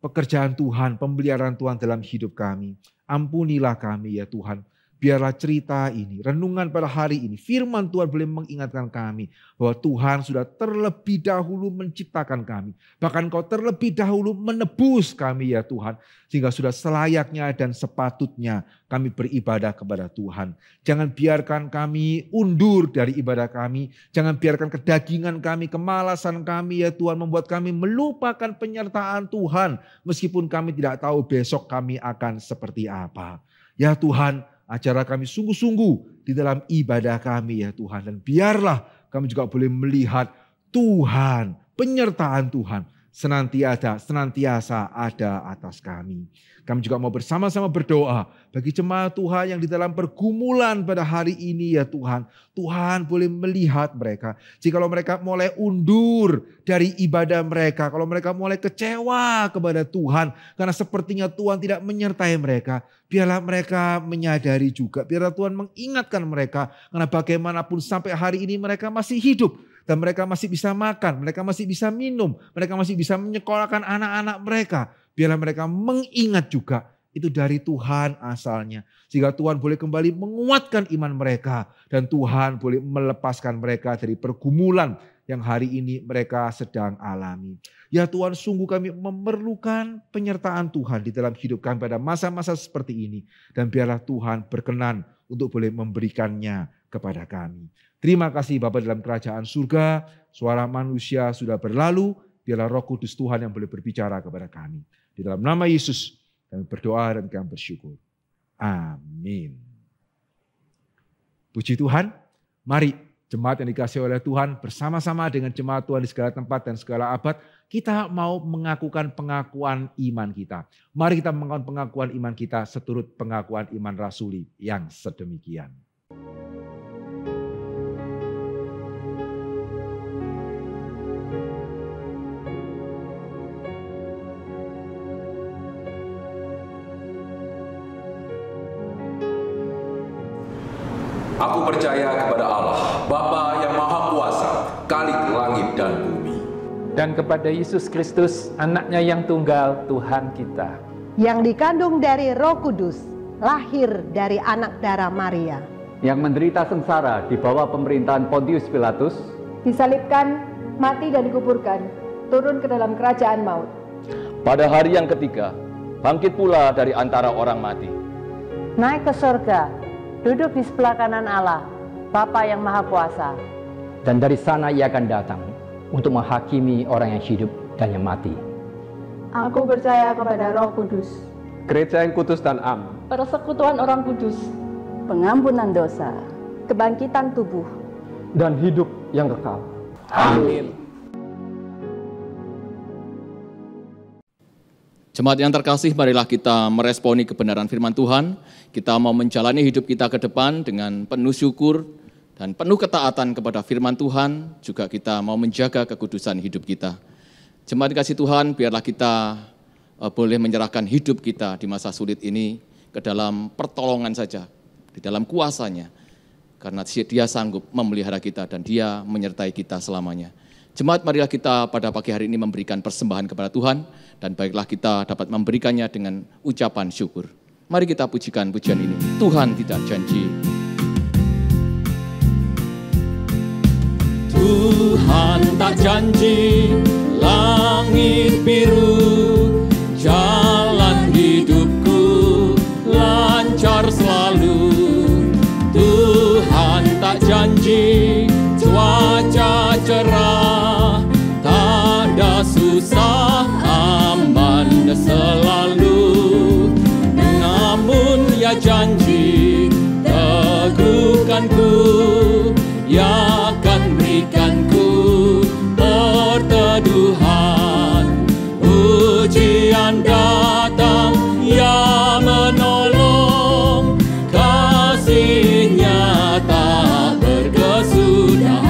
pekerjaan Tuhan, pemeliharaan Tuhan dalam hidup kami. Ampunilah kami ya Tuhan. Biarlah cerita ini, renungan pada hari ini, firman Tuhan boleh mengingatkan kami bahwa Tuhan sudah terlebih dahulu menciptakan kami. Bahkan Kau terlebih dahulu menebus kami ya Tuhan. Sehingga sudah selayaknya dan sepatutnya kami beribadah kepada Tuhan. Jangan biarkan kami undur dari ibadah kami. Jangan biarkan kedagingan kami, kemalasan kami ya Tuhan membuat kami melupakan penyertaan Tuhan. Meskipun kami tidak tahu besok kami akan seperti apa. Ya Tuhan, ajarlah kami sungguh-sungguh di dalam ibadah kami ya Tuhan. Dan biarlah kami juga boleh melihat Tuhan, penyertaan Tuhan senantiasa ada atas kami. Kami juga mau bersama-sama berdoa bagi jemaat Tuhan yang di dalam pergumulan pada hari ini ya Tuhan. Tuhan boleh melihat mereka. Jikalau mereka mulai undur dari ibadah mereka. Kalau mereka mulai kecewa kepada Tuhan. Karena sepertinya Tuhan tidak menyertai mereka. Biarlah mereka menyadari juga. Biarlah Tuhan mengingatkan mereka. Karena bagaimanapun sampai hari ini mereka masih hidup. Dan mereka masih bisa makan, mereka masih bisa minum, mereka masih bisa menyekolahkan anak-anak mereka. Biarlah mereka mengingat juga itu dari Tuhan asalnya. Sehingga Tuhan boleh kembali menguatkan iman mereka. Dan Tuhan boleh melepaskan mereka dari pergumulan yang hari ini mereka sedang alami. Ya Tuhan, sungguh kami memerlukan penyertaan Tuhan di dalam hidup kami pada masa-masa seperti ini. Dan biarlah Tuhan berkenan untuk boleh memberikannya kepada kami. Terima kasih Bapa dalam kerajaan surga, suara manusia sudah berlalu, biarlah Roh Kudus Tuhan yang boleh berbicara kepada kami. Di dalam nama Yesus kami berdoa dan kami bersyukur. Amin. Puji Tuhan, mari Jemaat yang dikasihi oleh Tuhan, bersama-sama dengan jemaat Tuhan di segala tempat dan segala abad, kita mau mengakukan pengakuan iman kita. Mari kita mengakukan pengakuan iman kita seturut pengakuan iman rasuli yang sedemikian. Aku percaya kepada Allah, Bapa yang Maha Kuasa, Khalik langit dan bumi. Dan kepada Yesus Kristus, anaknya yang tunggal, Tuhan kita. Yang dikandung dari Roh Kudus, lahir dari anak darah Maria. Yang menderita sengsara di bawah pemerintahan Pontius Pilatus. Disalibkan, mati dan dikuburkan, turun ke dalam kerajaan maut. Pada hari yang ketiga, bangkit pula dari antara orang mati. Naik ke surga, duduk di sebelah kanan Allah, Bapa yang Maha Kuasa. Dan dari sana ia akan datang untuk menghakimi orang yang hidup dan yang mati. Aku percaya kepada Roh Kudus, Gereja yang kudus dan am, persekutuan orang kudus, pengampunan dosa, kebangkitan tubuh, dan hidup yang kekal. Amin. Jemaat yang terkasih, marilah kita meresponi kebenaran firman Tuhan. Kita mau menjalani hidup kita ke depan dengan penuh syukur dan penuh ketaatan kepada firman Tuhan. Juga kita mau menjaga kekudusan hidup kita. Jemaat dikasih Tuhan, biarlah kita boleh menyerahkan hidup kita di masa sulit ini ke dalam pertolongan saja, di dalam kuasa-Nya. Karena Dia sanggup memelihara kita dan Dia menyertai kita selamanya. Jemaat, marilah kita pada pagi hari ini memberikan persembahan kepada Tuhan, dan baiklah kita dapat memberikannya dengan ucapan syukur. Mari kita pujikan pujian ini. Tuhan tidak janji. Tuhan tak janji langit biru, jalan hidupku lancar selalu. Tuhan tak janji cuaca cerah, tak ada susah, aman selalu. Namun ya janji teguhkanku, ya akan berikanku perteduhan. Ujian datang, ya menolong, kasih-Nya tak berkesudahan.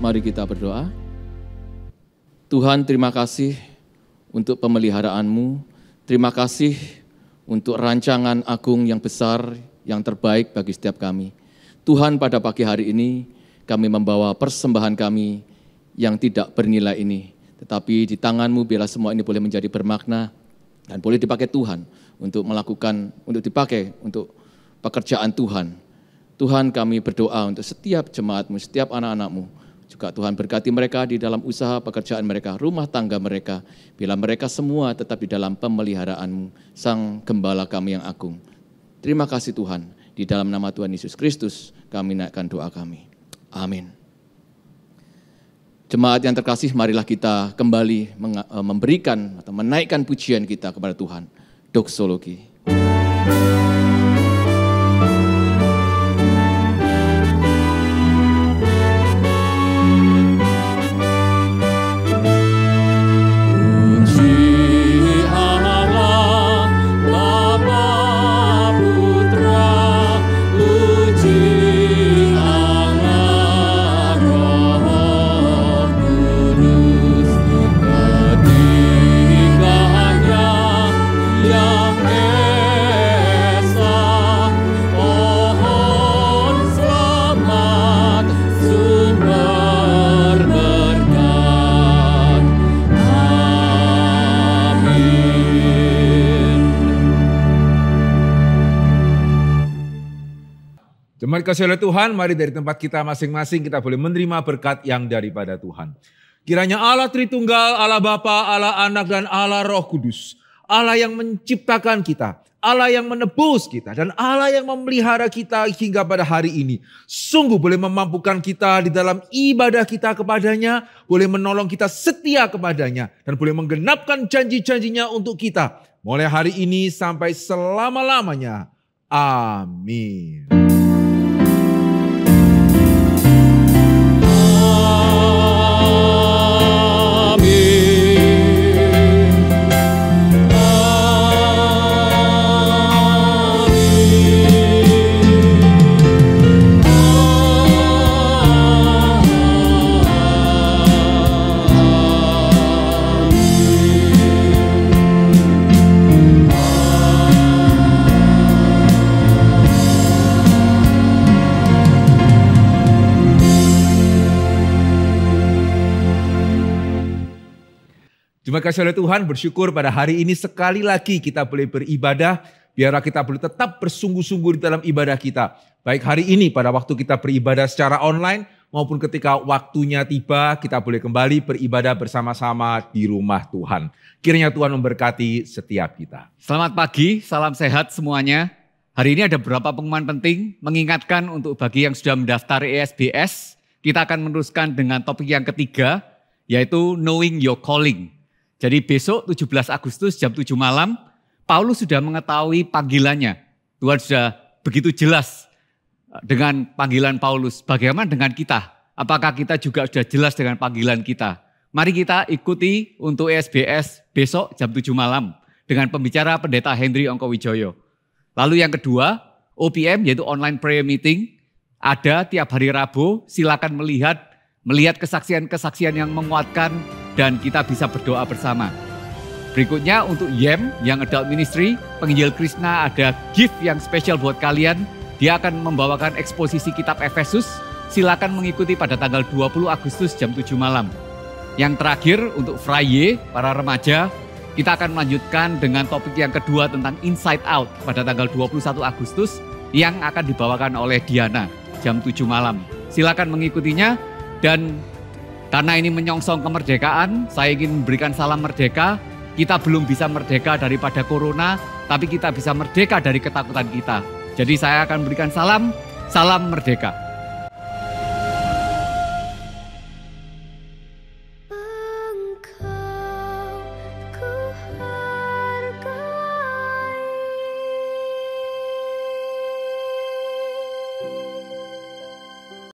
Mari kita berdoa. Tuhan, terima kasih untuk pemeliharaan-Mu. Terima kasih untuk rancangan agung yang besar, yang terbaik bagi setiap kami. Tuhan, pada pagi hari ini kami membawa persembahan kami yang tidak bernilai ini. Tetapi di tangan-Mu biarlah semua ini boleh menjadi bermakna dan boleh dipakai Tuhan untuk dipakai untuk pekerjaan Tuhan. Tuhan, kami berdoa untuk setiap jemaat-Mu, setiap anak-anak-Mu, Juga Tuhan berkati mereka di dalam usaha pekerjaan mereka, rumah tangga mereka. Bila mereka semua tetap di dalam pemeliharaan-Mu, Sang Gembala kami yang agung. Terima kasih Tuhan, di dalam nama Tuhan Yesus Kristus kami naikkan doa kami. Amin. Jemaat yang terkasih, marilah kita kembali memberikan atau menaikkan pujian kita kepada Tuhan. Doksologi. Jemaat kasih oleh Tuhan, mari dari tempat kita masing-masing kita boleh menerima berkat yang daripada Tuhan. Kiranya Allah Tritunggal, Allah Bapa, Allah Anak, dan Allah Roh Kudus, Allah yang menciptakan kita, Allah yang menebus kita, dan Allah yang memelihara kita hingga pada hari ini, sungguh boleh memampukan kita di dalam ibadah kita kepadanya, boleh menolong kita setia kepadanya, dan boleh menggenapkan janji-janjinya untuk kita, mulai hari ini sampai selama-lamanya. Amin. Terima kasih oleh Tuhan, bersyukur pada hari ini sekali lagi kita boleh beribadah. Biarlah kita boleh tetap bersungguh-sungguh di dalam ibadah kita. Baik hari ini pada waktu kita beribadah secara online maupun ketika waktunya tiba kita boleh kembali beribadah bersama-sama di rumah Tuhan. Kiranya Tuhan memberkati setiap kita. Selamat pagi, salam sehat semuanya. Hari ini ada beberapa pengumuman penting mengingatkan untuk bagi yang sudah mendaftar ESBS. Kita akan meneruskan dengan topik yang ketiga yaitu Knowing Your Calling. Jadi besok 17 Agustus jam 7 malam, Paulus sudah mengetahui panggilannya. Tuhan sudah begitu jelas dengan panggilan Paulus. Bagaimana dengan kita? Apakah kita juga sudah jelas dengan panggilan kita? Mari kita ikuti untuk ESBS besok jam 7 malam dengan pembicara Pendeta Henry Ongkowijoyo. Lalu yang kedua, OPM yaitu Online Prayer Meeting. Ada tiap hari Rabu, silakan melihat kesaksian-kesaksian yang menguatkan dan kita bisa berdoa bersama. Berikutnya untuk YEM, yang Adult Ministry, penginjil Krishna ada gift yang spesial buat kalian. Dia akan membawakan eksposisi kitab Efesus. Silakan mengikuti pada tanggal 20 Agustus jam 7 malam. Yang terakhir untuk Friday, para remaja, kita akan melanjutkan dengan topik yang kedua tentang Inside Out pada tanggal 21 Agustus yang akan dibawakan oleh Diana jam 7 malam. Silakan mengikutinya dan karena ini menyongsong kemerdekaan, saya ingin memberikan salam merdeka. Kita belum bisa merdeka daripada corona, tapi kita bisa merdeka dari ketakutan kita. Jadi saya akan berikan salam merdeka.